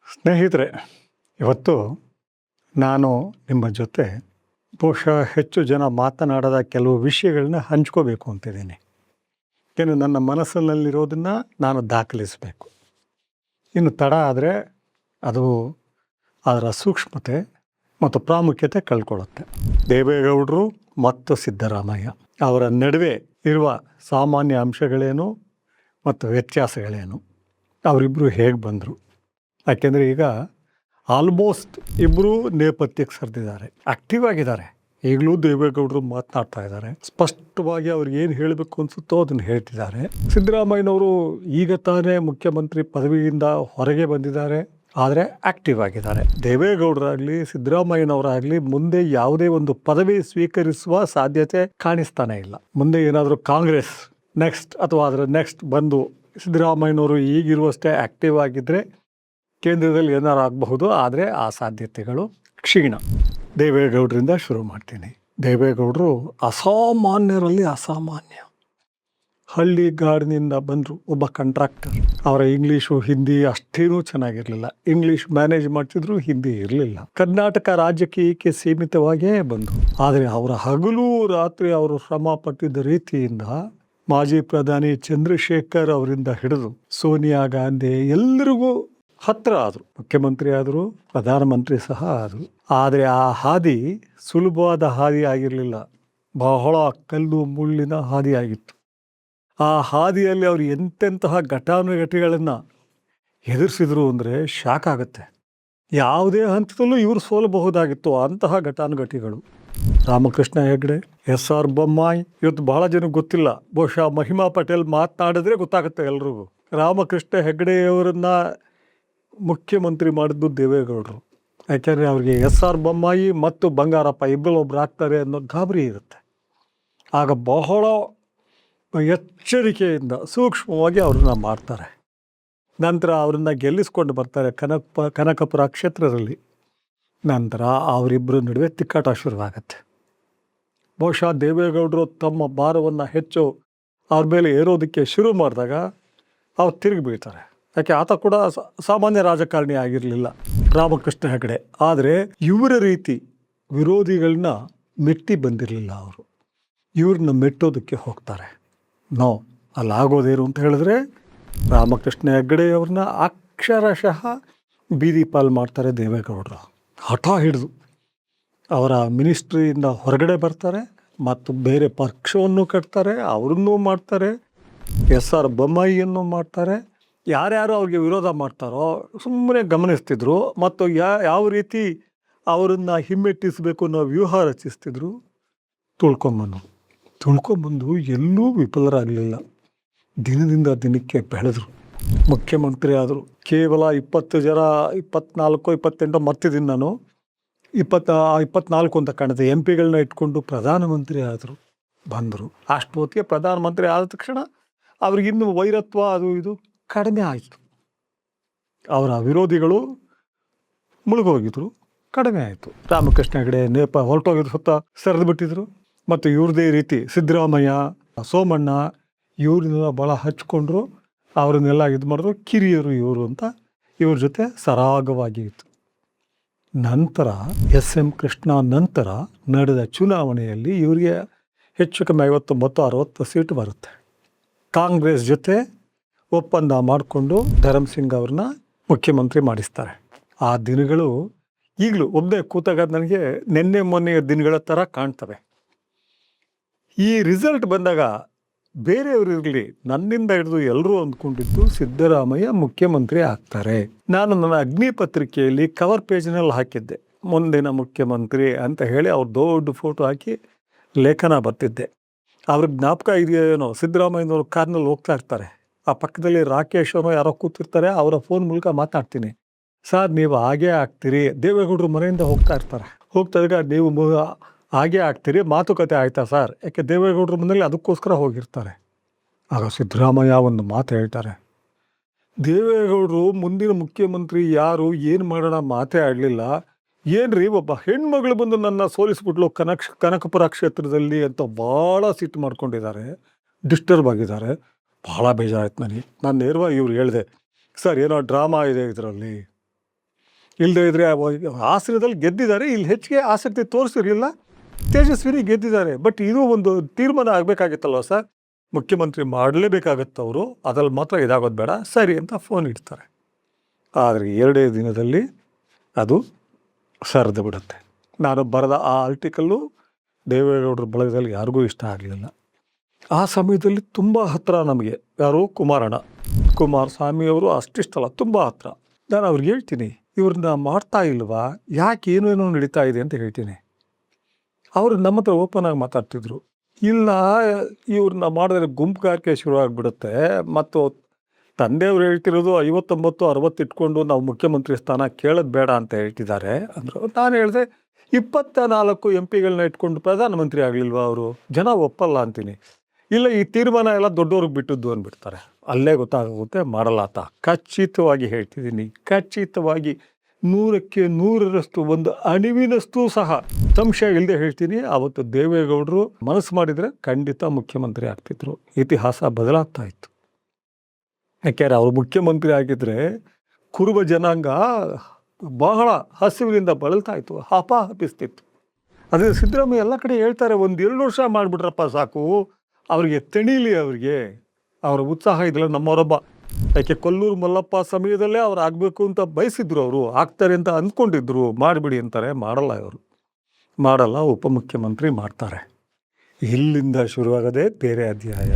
ಸ್ನೇಹಿತರೆ, ಇವತ್ತು ನಾನು ನಿಮ್ಮ ಜೊತೆ ಬಹುಶಃ ಹೆಚ್ಚು ಜನ ಮಾತನಾಡದ ಕೆಲವು ವಿಷಯಗಳನ್ನ ಹಂಚ್ಕೋಬೇಕು ಅಂತಿದ್ದೀನಿ. ಏನು ನನ್ನ ಮನಸ್ಸಿನಲ್ಲಿರೋದನ್ನು ನಾನು ದಾಖಲಿಸಬೇಕು. ಇನ್ನು ತಡ ಆದರೆ ಅದು ಅದರ ಸೂಕ್ಷ್ಮತೆ ಮತ್ತು ಪ್ರಾಮುಖ್ಯತೆ ಕಳ್ಕೊಳ್ಳುತ್ತೆ. ದೇವೇಗೌಡರು ಮತ್ತು ಸಿದ್ದರಾಮಯ್ಯ ಅವರ ನಡುವೆ ಇರುವ ಸಾಮಾನ್ಯ ಅಂಶಗಳೇನು ಮತ್ತು ವ್ಯತ್ಯಾಸಗಳೇನು, ಅವರಿಬ್ಬರು ಹೇಗೆ ಬಂದರು? ಯಾಕೆಂದರೆ ಈಗ ಆಲ್ಮೋಸ್ಟ್ ಇಬ್ಬರೂ ನೇಪಥ್ಯಕ್ಕೆ ಸರಿದಿದ್ದಾರೆ, ಆ್ಯಕ್ಟಿವ್ ಆಗಿದ್ದಾರೆ. ಈಗಲೂ ದೇವೇಗೌಡರು ಮಾತನಾಡ್ತಾ ಇದ್ದಾರೆ, ಸ್ಪಷ್ಟವಾಗಿ ಅವ್ರಿಗೆ ಏನು ಹೇಳಬೇಕು ಅನಿಸುತ್ತೋ ಅದನ್ನು ಹೇಳ್ತಿದ್ದಾರೆ. ಸಿದ್ದರಾಮಯ್ಯನವರು ಈಗ ತಾನೇ ಮುಖ್ಯಮಂತ್ರಿ ಪದವಿಯಿಂದ ಹೊರಗೆ ಬಂದಿದ್ದಾರೆ, ಆದರೆ ಆ್ಯಕ್ಟಿವ್ ಆಗಿದ್ದಾರೆ. ದೇವೇಗೌಡರಾಗಲಿ ಸಿದ್ದರಾಮಯ್ಯನವರಾಗಲಿ ಮುಂದೆ ಯಾವುದೇ ಒಂದು ಪದವಿ ಸ್ವೀಕರಿಸುವ ಸಾಧ್ಯತೆ ಕಾಣಿಸ್ತಾನೆ ಇಲ್ಲ. ಮುಂದೆ ಏನಾದರೂ ಕಾಂಗ್ರೆಸ್ ನೆಕ್ಸ್ಟ್ ಅಥವಾ ಅದರ ನೆಕ್ಸ್ಟ್ ಬಂದು ಸಿದ್ದರಾಮಯ್ಯನವರು ಈಗಿರುವಷ್ಟೇ ಆ್ಯಕ್ಟಿವ್ ಆಗಿದ್ದರೆ ಕೇಂದ್ರದಲ್ಲಿ ಏನಾರು ಆಗಬಹುದು, ಆದರೆ ಆ ಸಾಧ್ಯತೆಗಳು ಕ್ಷೀಣ. ದೇವೇಗೌಡರಿಂದ ಶುರು ಮಾಡ್ತೀನಿ. ದೇವೇಗೌಡರು ಅಸಾಮಾನ್ಯರಲ್ಲಿ ಅಸಾಮಾನ್ಯ. ಹಳ್ಳಿಗಾಡಿನಿಂದ ಬಂದರು, ಒಬ್ಬ ಕಾಂಟ್ರಾಕ್ಟರ್. ಅವರ ಇಂಗ್ಲೀಷು ಹಿಂದಿ ಅಷ್ಟೇನೂ ಚೆನ್ನಾಗಿರಲಿಲ್ಲ. ಇಂಗ್ಲೀಷ್ ಮ್ಯಾನೇಜ್ ಮಾಡ್ತಿದ್ರು, ಹಿಂದಿ ಇರಲಿಲ್ಲ. ಕರ್ನಾಟಕ ರಾಜಕೀಯಕ್ಕೆ ಸೀಮಿತವಾಗಿಯೇ ಬಂದರು. ಆದರೆ ಅವರ ಹಗಲು ರಾತ್ರಿ ಅವರು ಶ್ರಮ ಪಟ್ಟಿದ್ದ ರೀತಿಯಿಂದ ಮಾಜಿ ಪ್ರಧಾನಿ ಚಂದ್ರಶೇಖರ್ ಅವರಿಂದ ಹಿಡಿದು ಸೋನಿಯಾ ಗಾಂಧಿ ಎಲ್ಲರಿಗೂ ಹತ್ತಿರ ಆದರು. ಮುಖ್ಯಮಂತ್ರಿ ಆದರು, ಪ್ರಧಾನಮಂತ್ರಿ ಸಹ ಆದರು. ಆದರೆ ಆ ಹಾದಿ ಸುಲಭವಾದ ಹಾದಿ ಆಗಿರಲಿಲ್ಲ, ಬಹಳ ಕಲ್ಲು ಮುಳ್ಳಿನ ಹಾದಿಯಾಗಿತ್ತು. ಆ ಹಾದಿಯಲ್ಲಿ ಅವರು ಎಂತೆಂತಹ ಘಟಾನುಘಟಿಗಳನ್ನು ಎದುರಿಸಿದ್ರು ಅಂದರೆ ಶಾಕ್ ಆಗುತ್ತೆ. ಯಾವುದೇ ಹಂತದಲ್ಲೂ ಇವರು ಸೋಲಬಹುದಾಗಿತ್ತು ಅಂತಹ ಘಟಾನುಘಟಿಗಳು. ರಾಮಕೃಷ್ಣ ಹೆಗಡೆ, ಎಸ್.ಆರ್. ಬೊಮ್ಮಾಯಿ, ಇವತ್ತು ಬಹಳ ಜನಕ್ಕೆ ಗೊತ್ತಿಲ್ಲ, ಬಹುಶಃ ಮಹಿಮಾ ಪಟೇಲ್ ಮಾತನಾಡಿದ್ರೆ ಗೊತ್ತಾಗುತ್ತೆ ಎಲ್ರಿಗೂ. ರಾಮಕೃಷ್ಣ ಹೆಗಡೆಯವರನ್ನು ಮುಖ್ಯಮಂತ್ರಿ ಮಾಡಿದ್ದು ದೇವೇಗೌಡರು. ಯಾಕೆಂದರೆ ಅವರಿಗೆ ಎಸ್.ಆರ್. ಬೊಮ್ಮಾಯಿ ಮತ್ತು ಬಂಗಾರಪ್ಪ ಇಬ್ಬರು ಒಬ್ಬರು ಆಗ್ತಾರೆ ಅನ್ನೋ ಗಾಬರಿ ಇರುತ್ತೆ. ಆಗ ಬಹಳ ಎಚ್ಚರಿಕೆಯಿಂದ ಸೂಕ್ಷ್ಮವಾಗಿ ಅವ್ರನ್ನ ಮಾಡ್ತಾರೆ. ನಂತರ ಅವರನ್ನು ಗೆಲ್ಲಿಸ್ಕೊಂಡು ಬರ್ತಾರೆ ಕನಕಪುರ ಕ್ಷೇತ್ರದಲ್ಲಿ. ನಂತರ ಅವರಿಬ್ಬರ ನಡುವೆ ತಿಕ್ಕಾಟ ಶುರುವಾಗತ್ತೆ. ಬಹುಶಃ ದೇವೇಗೌಡರು ತಮ್ಮ ಭಾರವನ್ನು ಹೆಚ್ಚು ಅವ್ರ ಮೇಲೆ ಏರೋದಕ್ಕೆ ಶುರು ಮಾಡಿದಾಗ ಅವ್ರು ತಿರುಗಿ ಬೀಳ್ತಾರೆ. ಯಾಕೆ ಆತ ಕೂಡ ಸಾಮಾನ್ಯ ರಾಜಕಾರಣಿ ಆಗಿರಲಿಲ್ಲ, ರಾಮಕೃಷ್ಣ ಹೆಗಡೆ. ಆದರೆ ಇವರ ರೀತಿ ವಿರೋಧಿಗಳನ್ನ ಮೆಟ್ಟಿ ಬಂದಿರಲಿಲ್ಲ ಅವರು. ಇವ್ರನ್ನ ಮೆಟ್ಟೋದಕ್ಕೆ ಹೋಗ್ತಾರೆ. ಅಲ್ಲಾಗೋದೇನು ಅಂತ ಹೇಳಿದ್ರೆ ರಾಮಕೃಷ್ಣ ಹೆಗಡೆಯವ್ರನ್ನ ಅಕ್ಷರಶಃ ಬೀದಿ ಪಾಲು ಮಾಡ್ತಾರೆ ದೇವೇಗೌಡರು. ಹಠ ಹಿಡಿದು ಅವರ ಮಿನಿಸ್ಟ್ರಿಯಿಂದ ಹೊರಗಡೆ ಬರ್ತಾರೆ ಮತ್ತು ಬೇರೆ ಪಕ್ಷವನ್ನು ಕಟ್ತಾರೆ, ಅವರನ್ನೂ ಮಾಡ್ತಾರೆ, ಎಸ್.ಆರ್. ಬೊಮ್ಮಾಯಿಯನ್ನು ಮಾಡ್ತಾರೆ. ಯಾರ್ಯಾರು ಅವ್ರಿಗೆ ವಿರೋಧ ಮಾಡ್ತಾರೋ ಸುಮ್ಮನೆ ಗಮನಿಸ್ತಿದ್ರು ಮತ್ತು ಯಾವ ರೀತಿ ಅವರನ್ನು ಹಿಮ್ಮೆಟ್ಟಿಸಬೇಕು ಅನ್ನೋ ವ್ಯೂಹ ರಚಿಸ್ತಿದ್ರು. ತುಳ್ಕೊಂಬಂದು ಎಲ್ಲೂ ವಿಫಲರಾಗಲಿಲ್ಲ. ದಿನದಿಂದ ದಿನಕ್ಕೆ ಬೆಳೆದರು, ಮುಖ್ಯಮಂತ್ರಿ ಆದರು. ಕೇವಲ 24-28 ಮರ್ತಿದ್ದೀನಿ ನಾನು, 24 ಅಂತ ಕಾಣುತ್ತೆ. MP ಗಳನ್ನ ಇಟ್ಕೊಂಡು ಪ್ರಧಾನಮಂತ್ರಿ ಆದರು, ಬಂದರು. ಅಷ್ಟು ಹೊತ್ತಿಗೆ ಪ್ರಧಾನಮಂತ್ರಿ ಆದ ತಕ್ಷಣ ಅವ್ರಿಗಿನ್ನೂ ವೈರತ್ವ ಅದು ಇದು ಕಡಿಮೆ ಆಯಿತು. ಅವರ ವಿರೋಧಿಗಳು ಮುಳುಗೋಗಿದ್ರು, ಕಡಿಮೆ ಆಯಿತು. ರಾಮಕೃಷ್ಣ ಹೆಗಡೆ ಹೊರಟೋಗಿದ್ರು, ಸುತ್ತ ಸರಿದು ಬಿಟ್ಟಿದ್ರು. ಮತ್ತು ಇವ್ರದೇ ರೀತಿ ಸಿದ್ದರಾಮಯ್ಯ, ಸೋಮಣ್ಣ ಇವ್ರನ್ನೆಲ್ಲ ಭಾಳ ಹಚ್ಕೊಂಡ್ರು. ಅವ್ರನ್ನೆಲ್ಲ ಇದು ಮಾಡಿದ್ರು, ಕಿರಿಯರು ಇವರು ಅಂತ ಇವ್ರ ಜೊತೆ ಸರಾಗವಾಗಿ ಇತ್ತು. ನಂತರ S.M. ಕೃಷ್ಣ ನಂತರ ನಡೆದ ಚುನಾವಣೆಯಲ್ಲಿ ಇವರಿಗೆ ಹೆಚ್ಚು ಕಮ್ಮಿ 59-60 ಸೀಟು ಬರುತ್ತೆ. ಕಾಂಗ್ರೆಸ್ ಜೊತೆ ಒಪ್ಪಂದ ಮಾಡಿಕೊಂಡು ಧರ್ಮಸಿಂಗ್ ಅವ್ರನ್ನ ಮುಖ್ಯಮಂತ್ರಿ ಮಾಡಿಸ್ತಾರೆ. ಆ ದಿನಗಳು ಈಗಲೂ ಒಬ್ಬನೇ ಕೂತಾಗ ನನಗೆ ನಿನ್ನೆ ಮೊನ್ನೆಯ ದಿನಗಳ ಥರ ಕಾಣ್ತವೆ. ಈ ರಿಸಲ್ಟ್ ಬಂದಾಗ ಬೇರೆಯವರಿರಲಿ, ನನ್ನಿಂದ ಹಿಡಿದು ಎಲ್ಲರೂ ಅಂದ್ಕೊಂಡಿದ್ದು ಸಿದ್ದರಾಮಯ್ಯ ಮುಖ್ಯಮಂತ್ರಿ ಆಗ್ತಾರೆ. ನಾನು ನನ್ನ ಅಗ್ನಿ ಪತ್ರಿಕೆಯಲ್ಲಿ ಕವರ್ ಪೇಜ್ನಲ್ಲಿ ಹಾಕಿದ್ದೆ, ಮುಂದಿನ ಮುಖ್ಯಮಂತ್ರಿ ಅಂತ ಹೇಳಿ ಅವ್ರ ದೊಡ್ಡ ಫೋಟೋ ಹಾಕಿ ಲೇಖನ ಬರ್ತಿದ್ದೆ. ಅವ್ರಿಗೆ ಜ್ಞಾಪಕ ಇದೆಯೇನೋ, ಸಿದ್ದರಾಮಯ್ಯನವರು ಕಾರ್ನಲ್ಲಿ ಹೋಗ್ತಾ ಇರ್ತಾರೆ, ಆ ಪಕ್ಕದಲ್ಲಿ ರಾಕೇಶ್ ಅನ್ನೋ ಯಾರೋ ಕೂತಿರ್ತಾರೆ, ಅವರ ಫೋನ್ ಮೂಲಕ ಮಾತನಾಡ್ತೀನಿ, ಸರ್ ನೀವು ಹಾಗೇ ಆಗ್ತೀರಿ. ದೇವೇಗೌಡರು ಮನೆಯಿಂದ ಹೋಗ್ತಾ ಇರ್ತಾರೆ, ಹೋಗ್ತಾಗ ನೀವು ಹಾಗೇ ಆಗ್ತೀರಿ, ಮಾತುಕತೆ ಆಯ್ತಾ ಸರ್? ಯಾಕೆ ದೇವೇಗೌಡರ ಮನೇಲಿ ಅದಕ್ಕೋಸ್ಕರ ಹೋಗಿರ್ತಾರೆ. ಆಗ ಸಿದ್ದರಾಮಯ್ಯ ಒಂದು ಮಾತು ಹೇಳ್ತಾರೆ, ದೇವೇಗೌಡರು ಮುಂದಿನ ಮುಖ್ಯಮಂತ್ರಿ ಯಾರು ಏನು ಮಾಡೋಣ ಮಾತೇ ಆಡಲಿಲ್ಲ, ಏನ್ರಿ ಒಬ್ಬ ಹೆಣ್ಮಗಳು ಬಂದು ನನ್ನ ಸೋಲಿಸ್ಬಿಟ್ಲು ಕನಕಪುರ ಕ್ಷೇತ್ರದಲ್ಲಿ ಅಂತ ಭಾಳ ಸಿಟ್ಟು ಮಾಡ್ಕೊಂಡಿದ್ದಾರೆ, ಡಿಸ್ಟರ್ಬ್ ಆಗಿದ್ದಾರೆ. ಭಾಳ ಬೇಜಾರಾಯ್ತು ನನಗೆ. ನಾನು ನೇರವಾಗಿ ಇವ್ರು ಹೇಳಿದೆ, ಸರ್ ಏನೋ ಡ್ರಾಮಾ ಇದೆ ಇದರಲ್ಲಿ, ಇಲ್ಲದೇ ಇದ್ದರೆ ಹಾಸನದಲ್ಲಿ ಗೆದ್ದಿದ್ದಾರೆ, ಇಲ್ಲಿ ಹೆಚ್ಚಿಗೆ ಆಸಕ್ತಿ ತೋರಿಸಿರಲಿಲ್ಲ, ತೇಜಸ್ವಿನಿ ಗೆದ್ದಿದ್ದಾರೆ. ಬಟ್ ಇದು ಒಂದು ತೀರ್ಮಾನ ಆಗಬೇಕಾಗಿತ್ತಲ್ವ ಸರ್, ಮುಖ್ಯಮಂತ್ರಿ ಮಾಡಲೇಬೇಕಾಗತ್ತೆ ಅವರು, ಅದ್ರಲ್ಲಿ ಮಾತ್ರ ಇದಾಗೋದು ಬೇಡ ಸರಿ ಅಂತ ಫೋನ್ ಇಡ್ತಾರೆ. ಆದರೆ 2 ದಿನದಲ್ಲಿ ಅದು ಸರಿದು ಬಿಡುತ್ತೆ. ನಾನು ಬರೆದ ಆ ಆರ್ಟಿಕಲ್ಲು ದೇವೇಗೌಡರ ಬಳಗದಲ್ಲಿ ಯಾರಿಗೂ ಇಷ್ಟ ಆಗಲಿಲ್ಲ. ಆ ಸಮಯದಲ್ಲಿ ತುಂಬ ಹತ್ತಿರ ನಮಗೆ ಯಾರು, ಕುಮಾರಸ್ವಾಮಿಯವರು ಅಷ್ಟಿಷ್ಟಲ್ಲ, ತುಂಬ ಹತ್ತಿರ. ನಾನು ಅವ್ರಿಗೆ ಹೇಳ್ತೀನಿ, ಇವ್ರನ್ನ ಮಾಡ್ತಾ ಇಲ್ವಾ, ಯಾಕೆ ಏನೇನೋ ನಡೀತಾ ಇದೆ ಅಂತ ಹೇಳ್ತೀನಿ. ಅವರು ನಮ್ಮ ಹತ್ರ ಓಪನ್ ಆಗಿ ಮಾತಾಡ್ತಿದ್ರು, ಇಲ್ಲ ಇವ್ರನ್ನ ಮಾಡಿದ್ರೆ ಗುಂಪುಗಾರಿಕೆ ಶುರು ಆಗಿಬಿಡುತ್ತೆ, ಮತ್ತು ತಂದೆಯವ್ರು ಹೇಳ್ತಿರೋದು 59-60 ಇಟ್ಕೊಂಡು ನಾವು ಮುಖ್ಯಮಂತ್ರಿ ಸ್ಥಾನ ಕೇಳೋದು ಬೇಡ ಅಂತ ಹೇಳ್ತಿದ್ದಾರೆ ಅಂದರು. ನಾನು ಹೇಳಿದೆ, 24 MP ಇಟ್ಕೊಂಡು ಪ್ರಧಾನಮಂತ್ರಿ ಆಗಲಿಲ್ವಾ ಅವರು, ಜನ ಒಪ್ಪಲ್ಲ ಅಂತೀನಿ. ಇಲ್ಲ, ಈ ತೀರ್ಮಾನ ಎಲ್ಲ ದೊಡ್ಡವ್ರಿಗೆ ಬಿಟ್ಟದ್ದು ಅಂದ್ಬಿಡ್ತಾರೆ, ಅಲ್ಲೇ ಗೊತ್ತಾಗುತ್ತೆ ಮಾಡಲ್ಲ ಅಂತ. ಖಚಿತವಾಗಿ ಹೇಳ್ತಿದ್ದೀನಿ, ಖಚಿತವಾಗಿ 100ಕ್ಕೆ 100ರಷ್ಟು ಒಂದು ಅಣಿವಿನಷ್ಟು ಸಹ ಸಂಶಯ ಇಲ್ಲದೆ ಹೇಳ್ತೀನಿ, ಆವತ್ತು ದೇವೇಗೌಡರು ಮನಸ್ಸು ಮಾಡಿದರೆ ಖಂಡಿತ ಮುಖ್ಯಮಂತ್ರಿ ಆಗ್ತಿದ್ರು. ಇತಿಹಾಸ ಬದಲಾಗ್ತಾ ಇತ್ತು. ಯಾಕೆಂದರೆ ಅವರು ಮುಖ್ಯಮಂತ್ರಿ ಆಗಿದ್ದರೆ ಕುರುಬ ಜನಾಂಗ ಬಹಳ ಹಸಿವಿನಿಂದ ಬಳಲ್ತಾ ಇತ್ತು, ಹಪಿಸ್ತಿತ್ತು. ಅದೇ ಸಿದ್ದರಾಮಯ್ಯ ಎಲ್ಲ ಕಡೆ ಹೇಳ್ತಾರೆ, 1-2 ವರ್ಷ ಮಾಡಿಬಿಟ್ರಪ್ಪ ಸಾಕು, ಅವರಿಗೆ ತೆಣೀಲಿ, ಅವರಿಗೆ ಅವರ ಉತ್ಸಾಹ ಇದಿಲ್ಲ. ನಮ್ಮವರೊಬ್ಬ, ಯಾಕೆ ಕೊಲ್ಲೂರು ಮಲ್ಲಪ್ಪ ಸಮಯದಲ್ಲೇ ಅವ್ರು ಆಗಬೇಕು ಅಂತ ಬಯಸಿದ್ರು, ಅವರು ಆಗ್ತಾರೆ ಅಂತ ಅಂದ್ಕೊಂಡಿದ್ರು, ಮಾಡಿಬಿಡಿ ಅಂತಾರೆ, ಮಾಡಲ್ಲ. ಇವರು ಮಾಡಲ್ಲ, ಉಪಮುಖ್ಯಮಂತ್ರಿ ಮಾಡ್ತಾರೆ. ಇಲ್ಲಿಂದ ಶುರುವಾಗದೆ ಬೇರೆ ಅಧ್ಯಾಯ.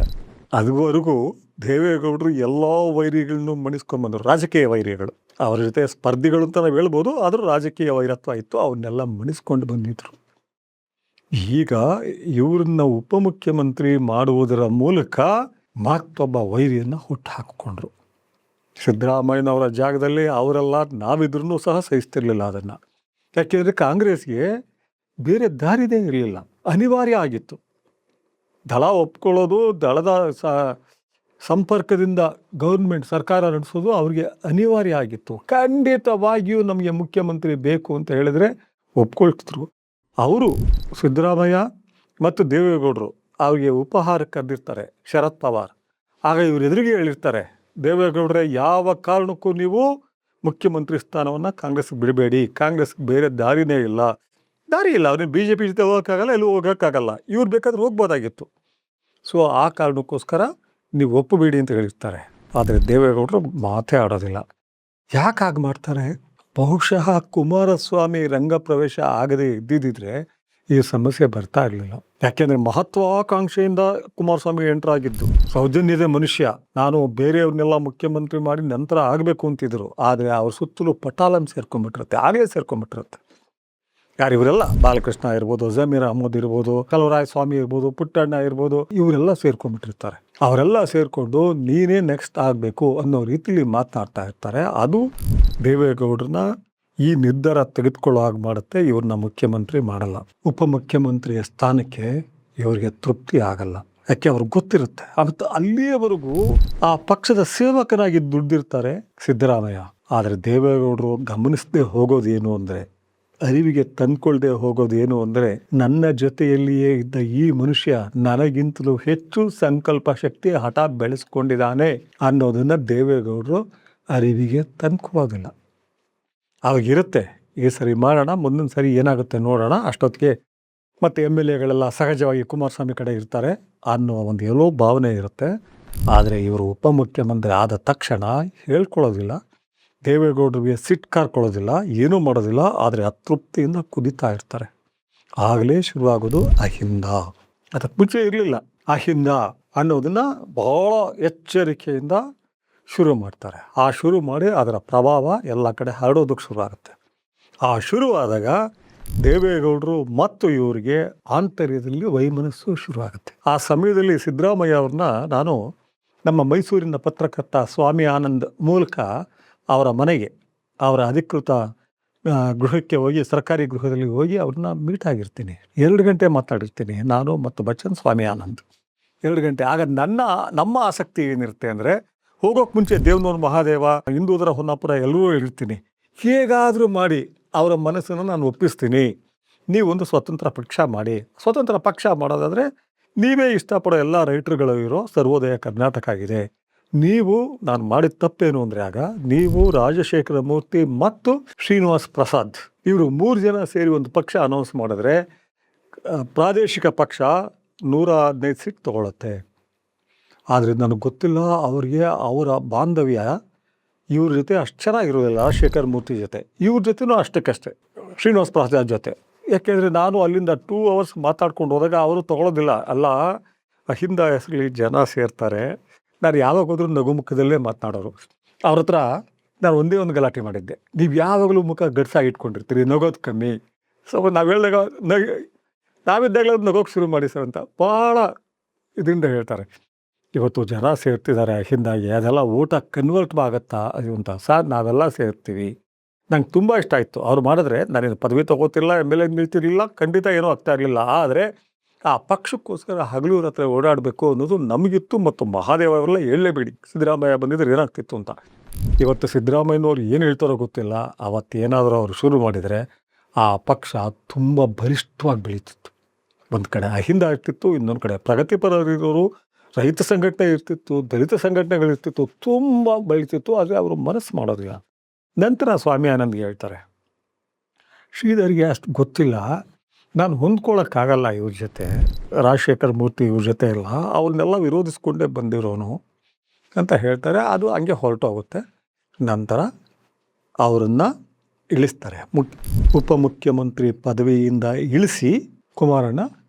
ಅದುವರೆಗೂ ದೇವೇಗೌಡರು ಎಲ್ಲ ವೈರಿಗಳನ್ನು ಮಣಿಸ್ಕೊಂಡ್ಬಂದರು, ರಾಜಕೀಯ ವೈರಿಗಳು. ಅವ್ರ ಜೊತೆ ಸ್ಪರ್ಧಿಗಳು ಅಂತ ನಾವು ಹೇಳ್ಬೋದು, ಆದರೂ ರಾಜಕೀಯ ವೈರತ್ವ ಇತ್ತು, ಅವನ್ನೆಲ್ಲ ಮಣಿಸ್ಕೊಂಡು ಬಂದಿದ್ರು. ಈಗ ಇವ್ರನ್ನ ಉಪಮುಖ್ಯಮಂತ್ರಿ ಮಾಡುವುದರ ಮೂಲಕ ಮತ್ತೊಬ್ಬ ವೈರಿಯನ್ನು ಹುಟ್ಟು ಹಾಕಿಕೊಂಡ್ರು. ಸಿದ್ದರಾಮಯ್ಯನವರ ಜಾಗದಲ್ಲಿ ಅವರೆಲ್ಲ ನಾವಿದ್ರೂ ಸಹ ಸಹಿಸ್ತಿರ್ಲಿಲ್ಲ ಅದನ್ನು. ಯಾಕೆಂದರೆ ಕಾಂಗ್ರೆಸ್ಗೆ ಬೇರೆ ದಾರಿದೇ ಇರಲಿಲ್ಲ, ಅನಿವಾರ್ಯ ಆಗಿತ್ತು. ದಳ ಒಪ್ಕೊಳ್ಳೋದು, ದಳದ ಸಂಪರ್ಕದಿಂದ ಗೌರ್ಮೆಂಟ್ ಸರ್ಕಾರ ನಡೆಸೋದು ಅವ್ರಿಗೆ ಅನಿವಾರ್ಯ ಆಗಿತ್ತು. ಖಂಡಿತವಾಗಿಯೂ ನಮಗೆ ಮುಖ್ಯಮಂತ್ರಿ ಬೇಕು ಅಂತ ಹೇಳಿದ್ರೆ ಒಪ್ಕೊಳ್ತಿದ್ರು. ಅವರು ಸಿದ್ದರಾಮಯ್ಯ ಮತ್ತು ದೇವೇಗೌಡರು ಅವ್ರಿಗೆ ಉಪಹಾರ ಕರೆದಿರ್ತಾರೆ, ಶರದ್ ಪವಾರ್. ಆಗ ಇವ್ರ ಎದುರಿಗೆ ಹೇಳಿರ್ತಾರೆ, ದೇವೇಗೌಡರೇ ಯಾವ ಕಾರಣಕ್ಕೂ ನೀವು ಮುಖ್ಯಮಂತ್ರಿ ಸ್ಥಾನವನ್ನು ಕಾಂಗ್ರೆಸ್ಗೆ ಬಿಡಬೇಡಿ, ಕಾಂಗ್ರೆಸ್ಗೆ ಬೇರೆ ದಾರಿನೇ ಇಲ್ಲ, ಅವ್ರನ್ನ BJP ಜೊತೆ ಹೋಗೋಕ್ಕಾಗಲ್ಲ, ಎಲ್ಲೂ ಹೋಗೋಕ್ಕಾಗಲ್ಲ, ಇವ್ರು ಬೇಕಾದ್ರೆ ಹೋಗ್ಬೋದಾಗಿತ್ತು. ಸೊ ಆ ಕಾರಣಕ್ಕೋಸ್ಕರ ನೀವು ಒಪ್ಪಬೇಡಿ ಅಂತ ಹೇಳಿರ್ತಾರೆ. ಆದರೆ ದೇವೇಗೌಡರು ಮಾತೇ ಆಡೋದಿಲ್ಲ. ಯಾಕೆ ಹಾಗೆ ಮಾಡ್ತಾರೆ? ಬಹುಶಃ ಕುಮಾರಸ್ವಾಮಿ ರಂಗ ಪ್ರವೇಶ ಆಗದೆ ಇದ್ದಿದ್ದರೆ ಈ ಸಮಸ್ಯೆ ಬರ್ತಾ ಇರಲಿಲ್ಲ. ಯಾಕೆಂದರೆ ಮಹತ್ವಾಕಾಂಕ್ಷೆಯಿಂದ ಕುಮಾರಸ್ವಾಮಿ ಎಂಟರ್ ಆಗಿದ್ದು, ಸೌಜನ್ಯದ ಮನುಷ್ಯ, ನಾನು ಬೇರೆಯವ್ರನ್ನೆಲ್ಲ ಮುಖ್ಯಮಂತ್ರಿ ಮಾಡಿ ನಂತರ ಆಗಬೇಕು ಅಂತಿದ್ರು. ಆದರೆ ಅವ್ರ ಸುತ್ತಲೂ ಪಟಾಲಂ ಸೇರ್ಕೊಂಡ್ಬಿಟ್ಟಿರುತ್ತೆ, ಆಗಲೇ ಸೇರ್ಕೊಂಡ್ಬಿಟ್ಟಿರುತ್ತೆ. ಯಾರು ಇವರೆಲ್ಲ, ಬಾಲಕೃಷ್ಣ ಇರ್ಬೋದು, ಜಮೀರ್ ಅಹಮದ್ ಇರ್ಬೋದು, ಕಲವರಾಯ ಸ್ವಾಮಿ ಇರ್ಬೋದು, ಪುಟ್ಟಣ್ಣ ಇರ್ಬೋದು, ಇವರೆಲ್ಲ ಸೇರ್ಕೊಂಡ್ಬಿಟ್ಟಿರ್ತಾರೆ. ಅವರೆಲ್ಲ ಸೇರಿಕೊಂಡು ನೀನೇ ನೆಕ್ಸ್ಟ್ ಆಗಬೇಕು ಅನ್ನೋ ರೀತಿಲಿ ಮಾತನಾಡ್ತಾ ಇರ್ತಾರೆ. ಅದು ದೇವೇಗೌಡರನ್ನ ಈ ನಿರ್ಧಾರ ತೆಗೆದುಕೊಳ್ಳೋ ಹಾಗೆ ಮಾಡುತ್ತೆ. ಇವ್ರನ್ನ ಮುಖ್ಯಮಂತ್ರಿ ಮಾಡಲ್ಲ. ಉಪಮುಖ್ಯಮಂತ್ರಿಯ ಸ್ಥಾನಕ್ಕೆ ಇವರಿಗೆ ತೃಪ್ತಿ ಆಗಲ್ಲ. ಯಾಕೆ ಅವ್ರಿಗೆ ಗೊತ್ತಿರುತ್ತೆ, ಮತ್ತು ಅಲ್ಲಿಯವರೆಗೂ ಆ ಪಕ್ಷದ ಸೇವಕನಾಗಿ ದುಡ್ದಿರ್ತಾರೆ ಸಿದ್ದರಾಮಯ್ಯ. ಆದರೆ ದೇವೇಗೌಡರು ಗಮನಿಸದೆ ಹೋಗೋದೇನು ಅಂದರೆ, ಅರಿವಿಗೆ ತಂದ್ಕೊಳ್ದೆ ಹೋಗೋದೇನು ಅಂದರೆ, ನನ್ನ ಜೊತೆಯಲ್ಲಿಯೇ ಇದ್ದ ಈ ಮನುಷ್ಯ ನನಗಿಂತಲೂ ಹೆಚ್ಚು ಸಂಕಲ್ಪ ಶಕ್ತಿ, ಹಠ ಬೆಳೆಸ್ಕೊಂಡಿದ್ದಾನೆ ಅನ್ನೋದನ್ನು ದೇವೇಗೌಡರು ಅರಿವಿಗೆ ತಂದ್ಕೊಳ್ಳೋದಿಲ್ಲ. ಅವಾಗಿರುತ್ತೆ, ಈ ಸರಿ ಮಾಡೋಣ, ಮುಂದಿನ ಸರಿ ಏನಾಗುತ್ತೆ ನೋಡೋಣ, ಅಷ್ಟೊತ್ತಿಗೆ ಮತ್ತು MLAಗಳೆಲ್ಲ ಸಹಜವಾಗಿ ಕುಮಾರಸ್ವಾಮಿ ಕಡೆ ಇರ್ತಾರೆ ಅನ್ನೋ ಒಂದು ಎಲ್ಲೋ ಭಾವನೆ ಇರುತ್ತೆ. ಆದರೆ ಇವರು ಉಪಮುಖ್ಯಮಂತ್ರಿ ಆದ ತಕ್ಷಣ ಹೇಳ್ಕೊಳ್ಳೋದಿಲ್ಲ, ದೇವೇಗೌಡರಿಗೆ ಸಿಟ್ಟು ಕಾರ್ಕೊಳ್ಳೋದಿಲ್ಲ, ಏನೂ ಮಾಡೋದಿಲ್ಲ. ಆದರೆ ಅತೃಪ್ತಿಯಿಂದ ಕುದಿತಾ ಇರ್ತಾರೆ. ಆಗಲೇ ಶುರುವಾಗೋದು ಅಹಿಂದ. ಅದಕ್ಕೆ ಮುಂಚೆ ಇರಲಿಲ್ಲ. ಅಹಿಂದ ಅನ್ನೋದನ್ನು ಭಾಳ ಎಚ್ಚರಿಕೆಯಿಂದ ಶುರು ಮಾಡ್ತಾರೆ. ಆ ಶುರು ಮಾಡಿ ಅದರ ಪ್ರಭಾವ ಎಲ್ಲ ಕಡೆ ಹರಡೋದಕ್ಕೆ ಶುರು ಆಗುತ್ತೆ. ಆ ಶುರುವಾದಾಗ ದೇವೇಗೌಡರು ಮತ್ತು ಇವರಿಗೆ ಆಂತರ್ಯದಲ್ಲಿ ವೈಮನಸ್ಸು ಶುರುವಾಗುತ್ತೆ. ಆ ಸಮಯದಲ್ಲಿ ಸಿದ್ದರಾಮಯ್ಯ ಅವ್ರನ್ನ ನಾನು ನಮ್ಮ ಮೈಸೂರಿನ ಪತ್ರಕರ್ತ ಸ್ವಾಮಿ ಆನಂದ್ ಮೂಲಕ ಅವರ ಮನೆಗೆ, ಅವರ ಅಧಿಕೃತ ಗೃಹಕ್ಕೆ ಹೋಗಿ, ಸರ್ಕಾರಿ ಗೃಹದಲ್ಲಿ ಹೋಗಿ ಅವ್ರನ್ನ ಮೀಟ್ ಆಗಿರ್ತೀನಿ. 2 ಗಂಟೆ ಮಾತಾಡಿರ್ತೀನಿ ನಾನು ಮತ್ತು ಬಚ್ಚನ್ ಸ್ವಾಮಿ ಆನಂದ್, 2 ಗಂಟೆ. ಆಗ ನಮ್ಮ ಆಸಕ್ತಿ ಏನಿರುತ್ತೆ ಅಂದರೆ, ಹೋಗೋಕ್ಕೆ ಮುಂಚೆ ದೇವನೂರು ಮಹಾದೇವ, ಹಿಂದೂದರ ಹೊನ್ನಾಪುರ ಎಲ್ಲರೂ ಇರ್ತೀನಿ. ಹೇಗಾದರೂ ಮಾಡಿ ಅವರ ಮನಸ್ಸನ್ನು ನಾನು ಒಪ್ಪಿಸ್ತೀನಿ, ನೀವೊಂದು ಸ್ವತಂತ್ರ ಪಕ್ಷ ಮಾಡಿ. ಸ್ವತಂತ್ರ ಪಕ್ಷ ಮಾಡೋದಾದರೆ ನೀವೇ ಇಷ್ಟಪಡೋ ಎಲ್ಲ ರೈಟ್ರುಗಳು ಇರೋ ಸರ್ವೋದಯ ಕರ್ನಾಟಕ ಆಗಿದೆ, ನೀವು ನಾನು ಮಾಡಿದ ತಪ್ಪೇನು ಅಂದರೆ ಆಗ ನೀವು ರಾಜಶೇಖರ ಮೂರ್ತಿ ಮತ್ತು ಶ್ರೀನಿವಾಸ್ ಪ್ರಸಾದ್ ಇವರು 3 ಜನ ಸೇರಿ ಒಂದು ಪಕ್ಷ ಅನೌನ್ಸ್ ಮಾಡಿದ್ರೆ ಪ್ರಾದೇಶಿಕ ಪಕ್ಷ 115 ಸೀಟ್ ತಗೊಳುತ್ತೆ. ಆದರೆ ನನಗೆ ಗೊತ್ತಿಲ್ಲ ಅವರಿಗೆ ಅವರ ಬಾಂಧವ್ಯ ಇವ್ರ ಜೊತೆ ಅಷ್ಟು ಚೆನ್ನಾಗಿರೋದಿಲ್ಲ. ರಾಜಶೇಖರ ಮೂರ್ತಿ ಜೊತೆ ಇವ್ರ ಜೊತೆನೂ ಅಷ್ಟಕ್ಕಷ್ಟೇ, ಶ್ರೀನಿವಾಸ್ ಪ್ರಸಾದ್ ಜೊತೆ. ಯಾಕೆಂದರೆ ನಾನು ಅಲ್ಲಿಂದ 2 ಅವರ್ಸ್ ಮಾತಾಡ್ಕೊಂಡು ಹೋದಾಗ ಅವರು ತೊಗೊಳೋದಿಲ್ಲ. ಅಲ್ಲ, ಅಹಿಂದ ಹೆಸರಲ್ಲಿ ಜನ ಸೇರ್ತಾರೆ, ನಾನು ಯಾವಾಗ ಹೋದ್ರೂ ನಗುಮುಖದಲ್ಲೇ ಮಾತನಾಡೋರು. ಅವ್ರ ಹತ್ರ ನಾನು ಒಂದೇ ಒಂದು ಗಲಾಟೆ ಮಾಡಿದ್ದೆ, ನೀವು ಯಾವಾಗಲೂ ಮುಖ ಗಡ್ಸಾಗಿ ಇಟ್ಕೊಂಡಿರ್ತೀರಿ, ನಗೋದು ಕಮ್ಮಿ. ಸೊ ನಾವು ಹೇಳಿದಾಗ ನಾವಿದ್ದಾಗಲೇ ನಗೋಕ್ಕೆ ಶುರು ಮಾಡಿ ಸರ್ ಅಂತ ಭಾಳ ಇದರಿಂದ ಹೇಳ್ತಾರೆ. ಇವತ್ತು ಜನ ಸೇರ್ತಿದ್ದಾರೆ ಹಿಂದಾಗಿ, ಅದೆಲ್ಲ ಊಟ ಕನ್ವರ್ಟ್ ಆಗುತ್ತಾ ಅದು ಅಂತ. ಸರ್ ನಾವೆಲ್ಲ ಸೇರ್ತೀವಿ. ನಂಗೆ ತುಂಬ ಇಷ್ಟ ಆಯಿತು ಅವ್ರು ಮಾಡಿದ್ರೆ. ನಾನೇನು ಪದವಿ ತೊಗೋತಿಲ್ಲ, MLA ನಿಲ್ತಿರಲಿಲ್ಲ, ಖಂಡಿತ ಏನೂ ಆಗ್ತಾ ಇರಲಿಲ್ಲ. ಆದರೆ ಆ ಪಕ್ಷಕ್ಕೋಸ್ಕರ ಹಗಲೂರ ಹತ್ರ ಓಡಾಡಬೇಕು ಅನ್ನೋದು ನಮಗಿತ್ತು. ಮತ್ತು ಮಹಾದೇವ ಅವರೆಲ್ಲ ಹೇಳಲೇಬೇಡಿ, ಸಿದ್ದರಾಮಯ್ಯ ಬಂದಿದ್ರೆ ಏನಾಗ್ತಿತ್ತು ಅಂತ. ಇವತ್ತು ಸಿದ್ದರಾಮಯ್ಯನವ್ರು ಏನು ಹೇಳ್ತಾರೋ ಗೊತ್ತಿಲ್ಲ. ಅವತ್ತೇನಾದರೂ ಅವರು ಶುರು ಮಾಡಿದರೆ ಆ ಪಕ್ಷ ತುಂಬ ಬಲಿಷ್ಠವಾಗಿ ಬೆಳೀತಿತ್ತು. ಒಂದು ಕಡೆ ಅಹಿಂದ ಇರ್ತಿತ್ತು, ಇನ್ನೊಂದು ಕಡೆ ಪ್ರಗತಿಪರರಿರೋರು, ರೈತ ಸಂಘಟನೆ ಇರ್ತಿತ್ತು, ದಲಿತ ಸಂಘಟನೆಗಳಿರ್ತಿತ್ತು, ತುಂಬ ಬೆಳೀತಿತ್ತು. ಆದರೆ ಅವರು ಮನಸ್ಸು ಮಾಡೋದಿಲ್ಲ. ನಂತರ ಸ್ವಾಮಿ ಆನಂದ್ಗೆ ಹೇಳ್ತಾರೆ, ಶ್ರೀಧರ್ಗೆ ಅಷ್ಟು ಗೊತ್ತಿಲ್ಲ, ನಾನು ಹೊಂದ್ಕೊಳ್ಳೋಕ್ಕಾಗಲ್ಲ ಇವ್ರ ಜೊತೆ, ರಾಜಶೇಖರ ಮೂರ್ತಿ ಇವ್ರ ಜೊತೆ ಇಲ್ಲ, ಅವ್ರನ್ನೆಲ್ಲ ವಿರೋಧಿಸ್ಕೊಂಡೇ ಬಂದಿರೋನು ಅಂತ ಹೇಳ್ತಾರೆ. ಅದು ಹಂಗೆ ಹೊರಟೋಗುತ್ತೆ. ನಂತರ ಅವರನ್ನು ಇಳಿಸ್ತಾರೆ. ಉಪಮುಖ್ಯಮಂತ್ರಿ ಪದವಿಯಿಂದ ಇಳಿಸಿ ಕುಮಾರಣ್ಣ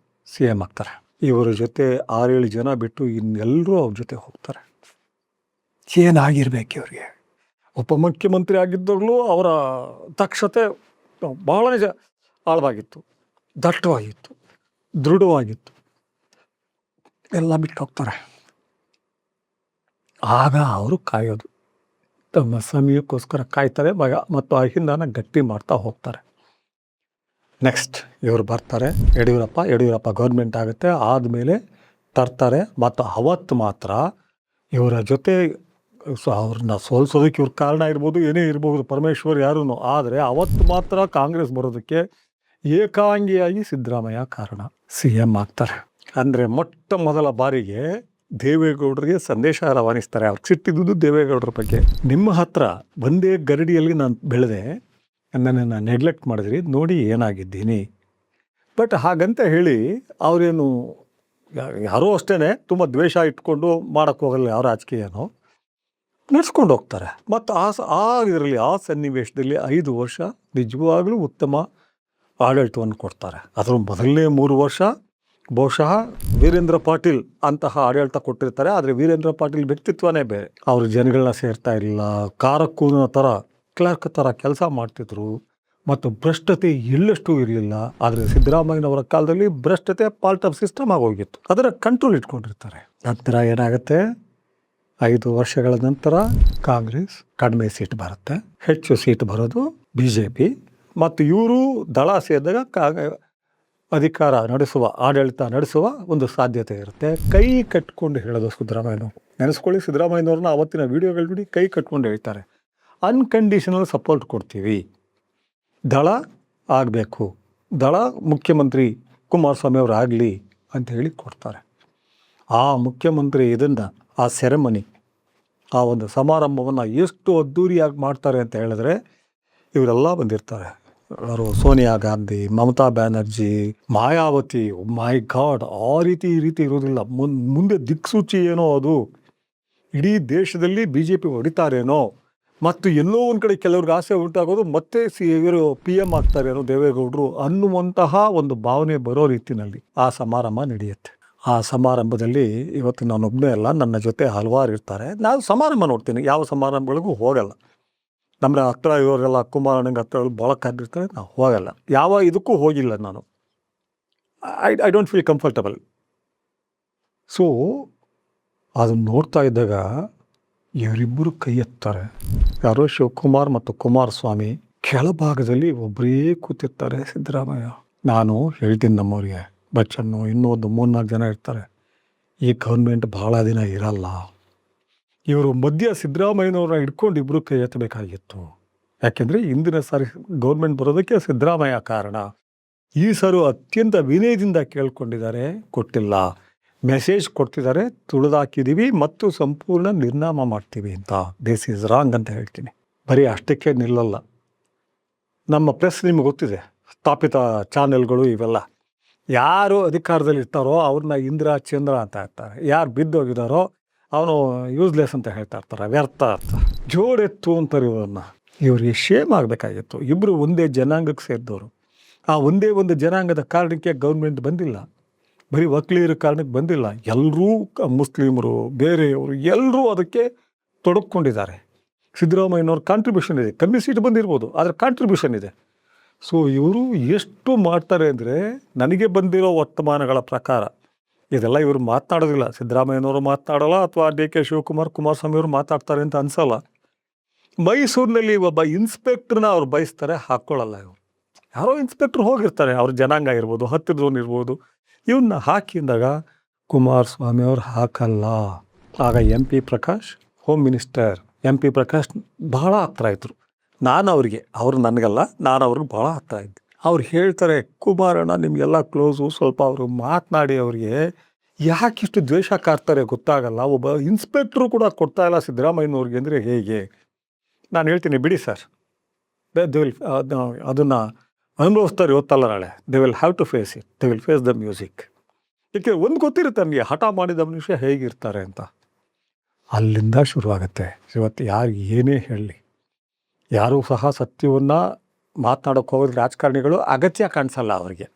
CM ಆಗ್ತಾರೆ. ಇವರ ಜೊತೆ 6-7 ಜನ ಬಿಟ್ಟು ಇನ್ನೆಲ್ಲರೂ ಅವ್ರ ಜೊತೆ ಹೋಗ್ತಾರೆ. ಏನಾಗಿರ್ಬೇಕು ಇವ್ರಿಗೆ? ಉಪಮುಖ್ಯಮಂತ್ರಿ ಆಗಿದ್ದಾಗಲೂ ಅವರ ದಕ್ಷತೆ ಬಹಳ ನಿಜ ಆಳವಾಗಿತ್ತು, ದಟ್ಟವಾಗಿತ್ತು, ದೃಢವಾಗಿತ್ತು. ಎಲ್ಲ ಬಿಟ್ಟು ಹೋಗ್ತಾರೆ. ಆಗ ಅವರು ಕಾಯೋದು, ತಮ್ಮ ಸಮಯಕ್ಕೋಸ್ಕರ ಕಾಯ್ತಾರೆ ಮತ್ತು ಅಹಿಂದನ ಗಟ್ಟಿ ಮಾಡ್ತಾ ಹೋಗ್ತಾರೆ. ನೆಕ್ಸ್ಟ್ ಇವರು ಬರ್ತಾರೆ, ಯಡಿಯೂರಪ್ಪ ಗೌರ್ಮೆಂಟ್ ಆಗುತ್ತೆ. ಆದಮೇಲೆ ತರ್ತಾರೆ. ಮತ್ತು ಅವತ್ತು ಮಾತ್ರ ಇವರ ಜೊತೆ ಅವ್ರನ್ನ ಸೋಲಿಸೋದಕ್ಕೆ ಇವ್ರ ಕಾರಣ ಇರ್ಬೋದು, ಏನೇ ಇರ್ಬೋದು, ಪರಮೇಶ್ವರ್ ಯಾರೂ. ಆದರೆ ಅವತ್ತು ಮಾತ್ರ ಕಾಂಗ್ರೆಸ್ ಬರೋದಕ್ಕೆ ಏಕಾಂಗಿಯಾಗಿ ಸಿದ್ದರಾಮಯ್ಯ ಕಾರಣ. CM ಆಗ್ತಾರೆ. ಅಂದರೆ ಮೊಟ್ಟ ಮೊದಲ ಬಾರಿಗೆ ದೇವೇಗೌಡರಿಗೆ ಸಂದೇಶ ರವಾನಿಸ್ತಾರೆ. ಅವ್ರು ಸಿಟ್ಟಿದ್ದು ದೇವೇಗೌಡರ ಬಗ್ಗೆ. ನಿಮ್ಮ ಹತ್ರ ಒಂದೇ ಗರಡಿಯಲ್ಲಿ ನಾನು ಬೆಳೆದೆ, ನನ್ನನ್ನು ನೆಗ್ಲೆಕ್ಟ್ ಮಾಡಿದ್ರಿ, ನೋಡಿ ಏನಾಗಿದ್ದೀನಿ. ಬಟ್ ಹಾಗಂತ ಹೇಳಿ ಅವರೇನು ಯಾರೋ ಅಷ್ಟೇ ತುಂಬ ದ್ವೇಷ ಇಟ್ಕೊಂಡು ಮಾಡೋಕ್ಕೆ ಹೋಗಲ್ಲ. ಯಾವ ರಾಜಕೀಯನೋ ನಡೆಸ್ಕೊಂಡು ಹೋಗ್ತಾರೆ. ಮತ್ತು ಆ ಸನ್ನಿವೇಶದಲ್ಲಿ 5 ವರ್ಷ ನಿಜವಾಗ್ಲೂ ಉತ್ತಮ ಆಡಳಿತವನ್ನು ಕೊಡ್ತಾರೆ. ಅದರ ಮೊದಲನೇ 3 ವರ್ಷ ಬಹುಶಃ ವೀರೇಂದ್ರ ಪಾಟೀಲ್ ಅಂತಹ ಆಡಳಿತ ಕೊಟ್ಟಿರ್ತಾರೆ. ಆದರೆ ವೀರೇಂದ್ರ ಪಾಟೀಲ್ ವ್ಯಕ್ತಿತ್ವನೇ ಬೇರೆ. ಅವರು ಜನಗಳನ್ನ ಸೇರ್ತಾ ಇರಲಿಲ್ಲ, ಕಾರಕ್ಕೂನ ಥರ ಕ್ಲರ್ಕ್ ಥರ ಕೆಲಸ ಮಾಡ್ತಿದ್ರು. ಮತ್ತು ಭ್ರಷ್ಟತೆ ಎಲ್ಲಷ್ಟು ಇರಲಿಲ್ಲ. ಆದರೆ ಸಿದ್ದರಾಮಯ್ಯನವರ ಕಾಲದಲ್ಲಿ ಭ್ರಷ್ಟತೆ ಪಾರ್ಟ್ ಆಫ್ ಸಿಸ್ಟಮ್ ಆಗೋಗಿತ್ತು. ಅದರ ಕಂಟ್ರೋಲ್ ಇಟ್ಕೊಂಡಿರ್ತಾರೆ. ನಂತರ ಏನಾಗುತ್ತೆ, 5 ವರ್ಷಗಳ ನಂತರ ಕಾಂಗ್ರೆಸ್ ಕಡಿಮೆ ಸೀಟ್ ಬರುತ್ತೆ, ಹೆಚ್ಚು ಸೀಟ್ ಬರೋದು BJP. ಮತ್ತು ಇವರು ದಳ ಸೇರಿದಾಗ ಅಧಿಕಾರ ನಡೆಸುವ, ಆಡಳಿತ ನಡೆಸುವ ಒಂದು ಸಾಧ್ಯತೆ ಇರುತ್ತೆ. ಕೈ ಕಟ್ಕೊಂಡು ಹೇಳೋದು ಸಿದ್ದರಾಮಯ್ಯನವರು. ನೆನೆಸ್ಕೊಳ್ಳಿ, ಸಿದ್ದರಾಮಯ್ಯನವ್ರನ್ನ ಅವತ್ತಿನ ವಿಡಿಯೋಗಳು ನೋಡಿ ಕೈ ಕಟ್ಕೊಂಡು ಹೇಳ್ತಾರೆ, ಅನ್ಕಂಡೀಷನಲ್ ಸಪೋರ್ಟ್ ಕೊಡ್ತೀವಿ, ದಳ ಆಗಬೇಕು, ದಳ ಮುಖ್ಯಮಂತ್ರಿ ಕುಮಾರಸ್ವಾಮಿ ಅವರು ಆಗಲಿ ಅಂತ ಹೇಳಿ ಕೊಡ್ತಾರೆ. ಆ ಮುಖ್ಯಮಂತ್ರಿ ಇದನ್ನು, ಆ ಸೆರೆಮನಿ, ಆ ಒಂದು ಸಮಾರಂಭವನ್ನು ಎಷ್ಟು ಅದ್ಧೂರಿಯಾಗಿ ಮಾಡ್ತಾರೆ ಅಂತ ಹೇಳಿದ್ರೆ, ಇವರೆಲ್ಲ ಬಂದಿರ್ತಾರೆ. ಅವರು ಸೋನಿಯಾ ಗಾಂಧಿ, ಮಮತಾ ಬ್ಯಾನರ್ಜಿ, ಮಾಯಾವತಿ. ಮೈ ಗಾಡ್, ಆ ರೀತಿ ಇರೋದಿಲ್ಲ. ಮುಂದೆ ದಿಕ್ಸೂಚಿ ಏನೋ ಅದು, ಇಡೀ ದೇಶದಲ್ಲಿ BJP ಹೊಡಿತಾರೇನೋ, ಮತ್ತು ಎಲ್ಲೋ ಒಂದು ಕಡೆ ಕೆಲವ್ರಿಗೆ ಆಸೆ ಉಂಟಾಗೋದು ಮತ್ತೆ ಇವರು PM ಆಗ್ತಾರೇನೋ ದೇವೇಗೌಡರು ಅನ್ನುವಂತಹ ಒಂದು ಭಾವನೆ ಬರೋ ರೀತಿಯಲ್ಲಿ ಆ ಸಮಾರಂಭ ನಡೆಯುತ್ತೆ. ಆ ಸಮಾರಂಭದಲ್ಲಿ ಇವತ್ತು ನಾನೊಬ್ಬನೇ ಅಲ್ಲ, ನನ್ನ ಜೊತೆ ಹಲವಾರು ಇರ್ತಾರೆ. ನಾನು ಸಮಾರಂಭ ನೋಡ್ತೀನಿ, ಯಾವ ಸಮಾರಂಭಗಳಿಗೂ ಹೋಗಲ್ಲ. ನಮ್ಮ ಹತ್ರ ಇವರೆಲ್ಲ ಕುಮಾರಣ್ಣಂಗೆ ಹತ್ರ ಭಾಳ ಕರೆದಿರ್ತಾರೆ, ನಾವು ಹೋಗಲ್ಲ. ಯಾವ ಇದಕ್ಕೂ ಹೋಗಿಲ್ಲ ನಾನು. I don't feel comfortable. So ಅದನ್ನು ನೋಡ್ತಾ ಇದ್ದಾಗ ಇವರಿಬ್ಬರು ಕೈ ಎತ್ತಾರೆ. ಯಾರೋ ಶಿವಕುಮಾರ್ ಮತ್ತು ಕುಮಾರಸ್ವಾಮಿ. ಕೆಳಭಾಗದಲ್ಲಿ ಒಬ್ಬರೇ ಕೂತಿರ್ತಾರೆ ಸಿದ್ದರಾಮಯ್ಯ. ನಾನು ಹೇಳ್ತೀನಿ ನಮ್ಮವ್ರಿಗೆ, ಬಚ್ಚನ್ನು ಇನ್ನೂ ಒಂದು 3-4 ಜನ ಇರ್ತಾರೆ, ಈ ಗೌರ್ಮೆಂಟ್ ಭಾಳ ದಿನ ಇರಲ್ಲ. ಇವರು ಮಧ್ಯ ಸಿದ್ದರಾಮಯ್ಯನವ್ರನ್ನ ಹಿಡ್ಕೊಂಡು ಇಬ್ಬರು ಕೈ ಎತ್ತಬೇಕಾಗಿತ್ತು. ಯಾಕೆಂದರೆ ಹಿಂದಿನ ಸಾರಿ ಗೌರ್ಮೆಂಟ್ ಬರೋದಕ್ಕೆ ಸಿದ್ದರಾಮಯ್ಯ ಕಾರಣ. ಈ ಸಾರಿ ಅತ್ಯಂತ ವಿನಯದಿಂದ ಕೇಳ್ಕೊಂಡಿದ್ದಾರೆ, ಕೊಟ್ಟಿಲ್ಲ. ಮೆಸೇಜ್ ಕೊಡ್ತಿದ್ದಾರೆ, ತುಳಿದಾಕಿದ್ದೀವಿ ಮತ್ತು ಸಂಪೂರ್ಣ ನಿರ್ನಾಮ ಮಾಡ್ತೀವಿ ಅಂತ. ದಿಸ್ ಈಸ್ ರಾಂಗ್ ಅಂತ ಹೇಳ್ತೀನಿ. ಬರೀ ಅಷ್ಟಕ್ಕೆ ನಿಲ್ಲಲ್ಲ. ನಮ್ಮ ಪ್ರೆಸ್ ನಿಮ್ಗೆ ಗೊತ್ತಿದೆ, ಸ್ಥಾಪಿತ ಚಾನೆಲ್ಗಳು ಇವೆಲ್ಲ ಯಾರು ಅಧಿಕಾರದಲ್ಲಿ ಇರ್ತಾರೋ ಅವ್ರನ್ನ ಇಂದ್ರ ಚಂದ್ರ ಅಂತ ಇರ್ತಾರೆ, ಯಾರು ಬಿದ್ದೋಗಿದಾರೋ ಅವನು ಯೂಸ್ಲೆಸ್ ಅಂತ ಹೇಳ್ತಾ ಇರ್ತಾರೆ, ವ್ಯರ್ಥ ಅಂತ. ಜೋಡೆತ್ತು ಅಂತಾರೆ ಇವ್ರನ್ನ. ಇವ್ರಿಗೆ ಶೇಮ್ ಆಗಬೇಕಾಗಿತ್ತು. ಇಬ್ಬರು ಒಂದೇ ಜನಾಂಗಕ್ಕೆ ಸೇರಿದವರು. ಆ ಒಂದೇ ಒಂದು ಜನಾಂಗದ ಕಾರಣಕ್ಕೆ ಗೌರ್ಮೆಂಟ್ ಬಂದಿಲ್ಲ, ಬರೀ ವಕೀಲರ ಕಾರಣಕ್ಕೆ ಬಂದಿಲ್ಲ. ಎಲ್ಲರೂ ಮುಸ್ಲಿಮರು, ಬೇರೆಯವರು ಎಲ್ಲರೂ ಅದಕ್ಕೆ ತೊಡಕೊಂಡಿದ್ದಾರೆ. ಸಿದ್ದರಾಮಯ್ಯನವ್ರ ಕಾಂಟ್ರಿಬ್ಯೂಷನ್ ಇದೆ. ಕಮ್ಮಿ ಸೀಟ್ ಬಂದಿರ್ಬೋದು, ಆದರೆ ಕಾಂಟ್ರಿಬ್ಯೂಷನ್ ಇದೆ. ಸೊ ಇವರು ಎಷ್ಟು ಮಾಡ್ತಾರೆ ಅಂದರೆ, ನನಗೆ ಬಂದಿರೋ ವರ್ತಮಾನಗಳ ಪ್ರಕಾರ ಇದೆಲ್ಲ ಇವರು ಮಾತನಾಡೋದಿಲ್ಲ. ಸಿದ್ದರಾಮಯ್ಯನವರು ಮಾತನಾಡಲ್ಲ, ಅಥವಾ ಡಿ ಕೆ ಶಿವಕುಮಾರ್, ಕುಮಾರಸ್ವಾಮಿ ಅವರು ಮಾತಾಡ್ತಾರೆ ಅಂತ ಅನಿಸಲ್ಲ. ಮೈಸೂರಿನಲ್ಲಿ ಒಬ್ಬ ಇನ್ಸ್ಪೆಕ್ಟ್ರನ್ನ ಅವ್ರು ಬಯಸ್ತಾರೆ, ಹಾಕ್ಕೊಳ್ಳಲ್ಲ ಇವರು. ಯಾರೋ ಇನ್ಸ್ಪೆಕ್ಟ್ರ್ ಹೋಗಿರ್ತಾರೆ, ಅವ್ರ ಜನಾಂಗ ಇರ್ಬೋದು, ಹತ್ತಿರದವನು ಇರ್ಬೋದು, ಇವನ್ನ ಹಾಕಿದಾಗ ಕುಮಾರಸ್ವಾಮಿ ಅವ್ರು ಹಾಕಲ್ಲ. ಆಗ M P Prakash home minister, M P Prakash ಬಹಳ ಹತ್ರ ಇದ್ರು. ನಾನು ಅವ್ರಿಗೆ, ಅವರು ನನಗಲ್ಲ, ನಾನು ಅವ್ರಿಗೆ ಭಾಳ ಹತ್ರ ಇದ್ದೆ. ಅವ್ರು ಹೇಳ್ತಾರೆ, ಕುಮಾರಣ್ಣ ನಿಮಗೆಲ್ಲ ಕ್ಲೋಸು, ಸ್ವಲ್ಪ ಅವರು ಮಾತನಾಡಿ ಅವ್ರಿಗೆ ಯಾಕಿಷ್ಟು ದ್ವೇಷ ಕಾರ್ತಾರೆ ಗೊತ್ತಾಗಲ್ಲ. ಒಬ್ಬ ಇನ್ಸ್ಪೆಕ್ಟ್ರು ಕೂಡ ಕೊಡ್ತಾ ಇಲ್ಲ ಸಿದ್ದರಾಮಯ್ಯನವ್ರಿಗೆ ಅಂದರೆ ಹೇಗೆ? ನಾನು ಹೇಳ್ತೀನಿ, ಬಿಡಿ ಸರ್, ಅದನ್ನು ಅನುಭವಿಸ್ತಾರೆ ಇವತ್ತಲ್ಲ ನಾಳೆ. They will have to face it, they will face the music. ಏಕೆ ಒಂದು ಗೊತ್ತಿರುತ್ತೆ ನನಗೆ, ಹಠ ಮಾಡಿದ ಮನುಷ್ಯ ಹೇಗಿರ್ತಾರೆ ಅಂತ. ಅಲ್ಲಿಂದ ಶುರುವಾಗುತ್ತೆ. ಇವತ್ತು ಯಾರು ಏನೇ ಹೇಳಲಿ, ಯಾರೂ ಸಹ ಸತ್ಯವನ್ನು ಮಾತನಾಡೋಕ್ಕೆ ಹೋಗೋದು ರಾಜಕಾರಣಿಗಳು ಅಗತ್ಯ ಕಾಣಿಸಲ್ಲ ಅವರಿಗೆ.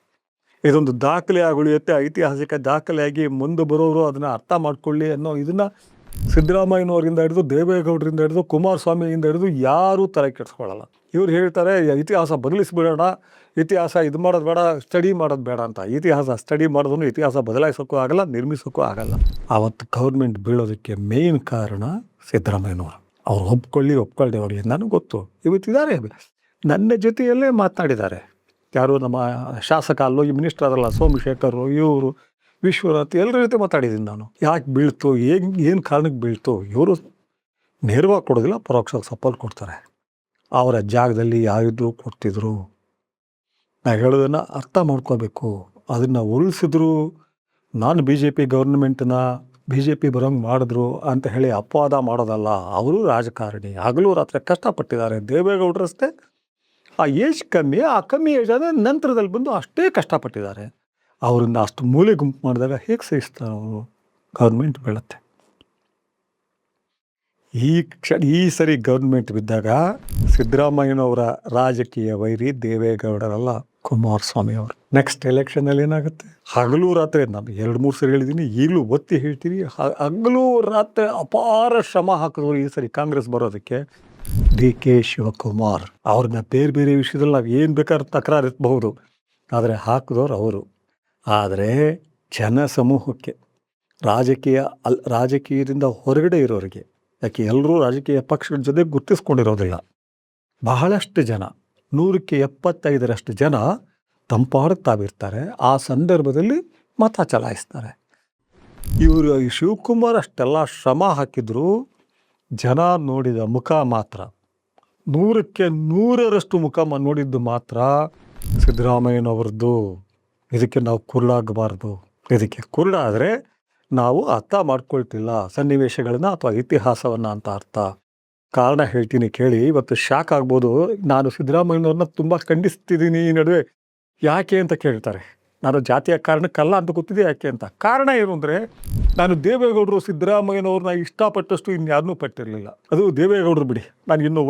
ಇದೊಂದು ದಾಖಲೆ ಉಳಿಯುತ್ತೆ, ಐತಿಹಾಸಿಕ ದಾಖಲೆಯಾಗಿ ಮುಂದೆ ಬರೋರು ಅದನ್ನು ಅರ್ಥ ಮಾಡ್ಕೊಳ್ಳಿ ಅನ್ನೋ ಇದನ್ನು ಸಿದ್ದರಾಮಯ್ಯನವರಿಂದ ಹಿಡಿದು, ದೇವೇಗೌಡರಿಂದ ಹಿಡಿದು, ಕುಮಾರಸ್ವಾಮಿಯಿಂದ ಹಿಡಿದು ಯಾರೂ ತಲೆ ಕೆಡಿಸ್ಕೊಳ್ಳಲ್ಲ. ಇವ್ರು ಹೇಳ್ತಾರೆ ಇತಿಹಾಸ ಬದಲಿಸ್ಬಿಡೋಣ, ಇತಿಹಾಸ ಇದು ಮಾಡೋದು ಬೇಡ, ಸ್ಟಡಿ ಮಾಡೋದು ಬೇಡ ಅಂತ. ಇತಿಹಾಸ ಸ್ಟಡಿ ಮಾಡೋದನ್ನು ಇತಿಹಾಸ ಬದಲಾಯಿಸೋಕ್ಕೂ ಆಗಲ್ಲ, ನಿರ್ಮಿಸೋಕ್ಕೂ ಆಗಲ್ಲ. ಆವತ್ತು ಗೌರ್ಮೆಂಟ್ ಬೀಳೋದಕ್ಕೆ ಮೇಯ್ನ್ ಕಾರಣ ಸಿದ್ದರಾಮಯ್ಯನವರು. ಅವ್ರು ಒಪ್ಕೊಳ್ಳಿ ಅವ್ರಿಗೆ ನನಗೆ ಗೊತ್ತು. ಇವತ್ತಿದ್ದಾರೆ, ನನ್ನ ಜೊತೆಯಲ್ಲೇ ಮಾತನಾಡಿದ್ದಾರೆ. ಯಾರು ನಮ್ಮ ಶಾಸಕ ಅಲ್ಲೋ, ಈ ಮಿನಿಸ್ಟರ್ ಅದಲ್ಲ, ಸೋಮಶೇಖರ್, ಇವರು ವಿಶ್ವನಾಥ್, ಎಲ್ಲರ ಜೊತೆ ಮಾತಾಡಿದ್ದೀನಿ ನಾನು. ಯಾಕೆ ಬೀಳ್ತು, ಏನು ಕಾರಣಕ್ಕೆ ಬೀಳ್ತು, ಇವರು ನೇರವಾಗಿ ಕೊಡೋದಿಲ್ಲ, ಪರೋಕ್ಷವಾಗಿ ಸಪೋರ್ಟ್ ಕೊಡ್ತಾರೆ. ಅವರ ಜಾಗದಲ್ಲಿ ಯಾರಿದ್ರು ಕೊಡ್ತಿದ್ರು. ನಾವು ಹೇಳೋದನ್ನು ಅರ್ಥ ಮಾಡ್ಕೋಬೇಕು. ಅದನ್ನು ಉಳಿಸಿದ್ರು. ನಾನು ಬಿ ಜೆ ಪಿ ಗೌರ್ಮೆಂಟನ್ನ ಬಿ ಜೆ ಪಿ ಬರೋಂಗೆ ಮಾಡಿದ್ರು ಅಂತ ಹೇಳಿ ಅಪವಾದ ಮಾಡೋದಲ್ಲ. ಅವರು ರಾಜಕಾರಣಿ, ಹಗಲು ರಾತ್ರಿ ಕಷ್ಟಪಟ್ಟಿದ್ದಾರೆ. ದೇವೇಗೌಡರಷ್ಟೇ ಆ ಏಜ್ ಕಮ್ಮಿ, ಆ ಕಮ್ಮಿ ಏಜ್ ಆದರೆ ನಂತರದಲ್ಲಿ ಬಂದು ಅಷ್ಟೇ ಕಷ್ಟಪಟ್ಟಿದ್ದಾರೆ. ಅವರಿಂದ ಅಷ್ಟು ಮೂಲೆ ಗುಂಪು ಮಾಡಿದಾಗ ಹೇಗೆ ಸಹಿಸ್ತಾರೆ ಅವರು? ಗೌರ್ಮೆಂಟ್ ಬೀಳುತ್ತೆ. ಈ ಸರಿ ಗೌರ್ಮೆಂಟ್ ಬಿದ್ದಾಗ ಸಿದ್ದರಾಮಯ್ಯನವರ ರಾಜಕೀಯ ವೈರಿ ದೇವೇಗೌಡರಲ್ಲ, ಕುಮಾರಸ್ವಾಮಿ ಅವರು. ನೆಕ್ಸ್ಟ್ ಎಲೆಕ್ಷನಲ್ಲಿ ಏನಾಗುತ್ತೆ? ಹಗಲು ರಾತ್ರಿ, ನಾನು 2-3 ಸರಿ ಹೇಳಿದ್ದೀನಿ, ಈಗಲೂ ಒತ್ತಿ ಹೇಳ್ತೀವಿ, ಹಗಲು ರಾತ್ರಿ ಅಪಾರ ಶ್ರಮ ಹಾಕಿದವರು ಈ ಸರಿ ಕಾಂಗ್ರೆಸ್ ಬರೋದಕ್ಕೆ ಡಿ ಕೆ ಶಿವಕುಮಾರ್. ಅವ್ರನ್ನ ಬೇರೆ ಬೇರೆ ವಿಷಯದಲ್ಲಿ ನಾವು ಏನು ಬೇಕಾದ್ರೂ ತಕರಾರು ಇರಬಹುದು, ಆದರೆ ಹಾಕಿದವ್ರು ಅವರು. ಆದರೆ ಜನ ಸಮೂಹಕ್ಕೆ, ರಾಜಕೀಯದಿಂದ ಹೊರಗಡೆ ಇರೋರಿಗೆ, ಯಾಕೆ ಎಲ್ಲರೂ ರಾಜಕೀಯ ಪಕ್ಷಗಳ ಜೊತೆ ಗುರ್ತಿಸ್ಕೊಂಡಿರೋದಿಲ್ಲ. ಬಹಳಷ್ಟು ಜನ, 100ಕ್ಕೆ 75ರಷ್ಟು ಜನ ತಂಪಾಡಕ್ಕೆ ತಾವಿರ್ತಾರೆ. ಆ ಸಂದರ್ಭದಲ್ಲಿ ಮತ ಚಲಾಯಿಸ್ತಾರೆ. ಇವರು ಶಿವಕುಮಾರ್ ಅಷ್ಟೆಲ್ಲ ಶ್ರಮ ಹಾಕಿದ್ರು, ಜನ ನೋಡಿದ ಮುಖ ಮಾತ್ರ 100ಕ್ಕೆ 100ರಷ್ಟು ಮುಖ ನೋಡಿದ್ದು ಮಾತ್ರ ಸಿದ್ದರಾಮಯ್ಯನವ್ರದ್ದು. ಇದಕ್ಕೆ ನಾವು ಕುರುಡಾಗಬಾರ್ದು. ಇದಕ್ಕೆ ಕುರುಡಾದರೆ ನಾವು ಅರ್ಥ ಮಾಡ್ಕೊಳ್ತಿಲ್ಲ ಸನ್ನಿವೇಶಗಳನ್ನ ಅಥವಾ ಇತಿಹಾಸವನ್ನು ಅಂತ ಅರ್ಥ. ಕಾರಣ ಹೇಳ್ತೀನಿ ಕೇಳಿ, ಇವತ್ತು ಶಾಕ್ ಆಗ್ಬೋದು. ನಾನು ಸಿದ್ದರಾಮಯ್ಯನವ್ರನ್ನ ತುಂಬ ಖಂಡಿಸ್ತಿದ್ದೀನಿ ಈ ನಡುವೆ. ಯಾಕೆ ಅಂತ ಕೇಳ್ತಾರೆ. ನಾನು ಜಾತಿಯ ಕಾರಣಕ್ಕಲ್ಲ ಅಂತ ಗೊತ್ತಿದೆ ಯಾಕೆ ಅಂತ. ಕಾರಣ ಏನು ಅಂದರೆ, ನಾನು ದೇವೇಗೌಡರು ಸಿದ್ದರಾಮಯ್ಯನವ್ರನ್ನ ಇಷ್ಟಪಟ್ಟಷ್ಟು ಇನ್ಯಾರನ್ನೂ ಪಟ್ಟಿರಲಿಲ್ಲ. ಅದು ದೇವೇಗೌಡರು ಬಿಡಿ, ನನಗೆ ಇನ್ನೂ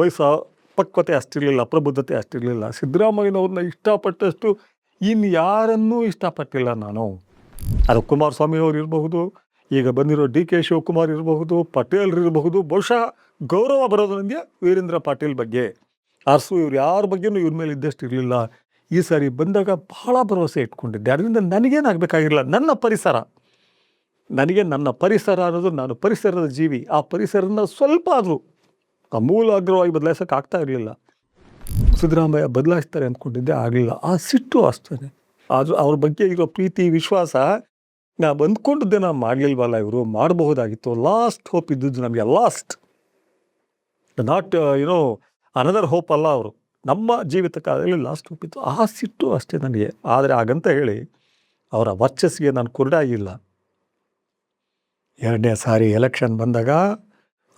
ಪಕ್ವತೆ ಅಷ್ಟಿರಲಿಲ್ಲ, ಪ್ರಬುದ್ಧತೆ ಅಷ್ಟಿರಲಿಲ್ಲ. ಸಿದ್ದರಾಮಯ್ಯನವ್ರನ್ನ ಇಷ್ಟಪಟ್ಟಷ್ಟು ಇನ್ಯಾರನ್ನೂ ಇಷ್ಟಪಟ್ಟಿಲ್ಲ ನಾನು. ಅದು ಕುಮಾರಸ್ವಾಮಿ ಅವರು ಇರಬಹುದು, ಈಗ ಬಂದಿರೋ ಡಿ ಕೆ ಶಿವಕುಮಾರ್ ಇರಬಹುದು, ಪಟೇಲ್ರು ಇರಬಹುದು. ಬಹುಶಃ ಗೌರವ ಬರೋದು ನನಗೆ ವೀರೇಂದ್ರ ಪಾಟೀಲ್ ಬಗ್ಗೆ. ಅರಸು ಇವ್ರು ಯಾರ ಬಗ್ಗೆನೂ ಇವ್ರ ಮೇಲೆ ಇದ್ದಷ್ಟು ಇರಲಿಲ್ಲ. ಈ ಸಾರಿ ಬಂದಾಗ ಬಹಳ ಭರವಸೆ ಇಟ್ಕೊಂಡಿದ್ದೆ. ಅದರಿಂದ ನನಗೇನಾಗಬೇಕಾಗಿರಲಿಲ್ಲ, ನನ್ನ ಪರಿಸರ ಅನ್ನೋದು, ನಾನು ಪರಿಸರದ ಜೀವಿ. ಆ ಪರಿಸರನ ಸ್ವಲ್ಪ ಆದರೂ ಅಮೂಲಾಗ್ರವಾಗಿ ಬದಲಾಯಿಸೋಕೆ ಆಗ್ತಾ ಇರಲಿಲ್ಲ. ಸಿದ್ದರಾಮಯ್ಯ ಬದಲಾಯಿಸ್ತಾರೆ ಅಂದ್ಕೊಂಡಿದ್ದೆ, ಆಗಲಿಲ್ಲ. ಆ ಸಿಟ್ಟು ಅಷ್ಟೇ. ಆದರೂ ಅವ್ರ ಬಗ್ಗೆ ಇರೋ ಪ್ರೀತಿ, ವಿಶ್ವಾಸ, ನಾವು ಅಂದ್ಕೊಂಡಿದ್ದೆ ನಾವು ಮಾಡಲಿಲ್ವಲ್ಲ, ಇವರು ಮಾಡಬಹುದಾಗಿತ್ತು. ಲಾಸ್ಟ್ ಹೋಪ್ ಇದ್ದದ್ದು ನಮಗೆ, ಲಾಸ್ಟ್, ನಾಟ್ ಅನದರ್ ಹೋಪ್ ಅಲ್ಲ. ಅವರು ನಮ್ಮ ಜೀವಿತ ಕಾಲದಲ್ಲಿ ಲಾಸ್ಟ್ ಹೋಪ್ ಇತ್ತು. ಆ ಸಿಟ್ಟು ಅಷ್ಟೇ ನನಗೆ. ಆದರೆ ಹಾಗಂತ ಹೇಳಿ ಅವರ ವರ್ಚಸ್ಸಿಗೆ ನಾನು ಕುರುಡಾಗಿಲ್ಲ. ಎರಡನೇ ಸಾರಿ ಎಲೆಕ್ಷನ್ ಬಂದಾಗ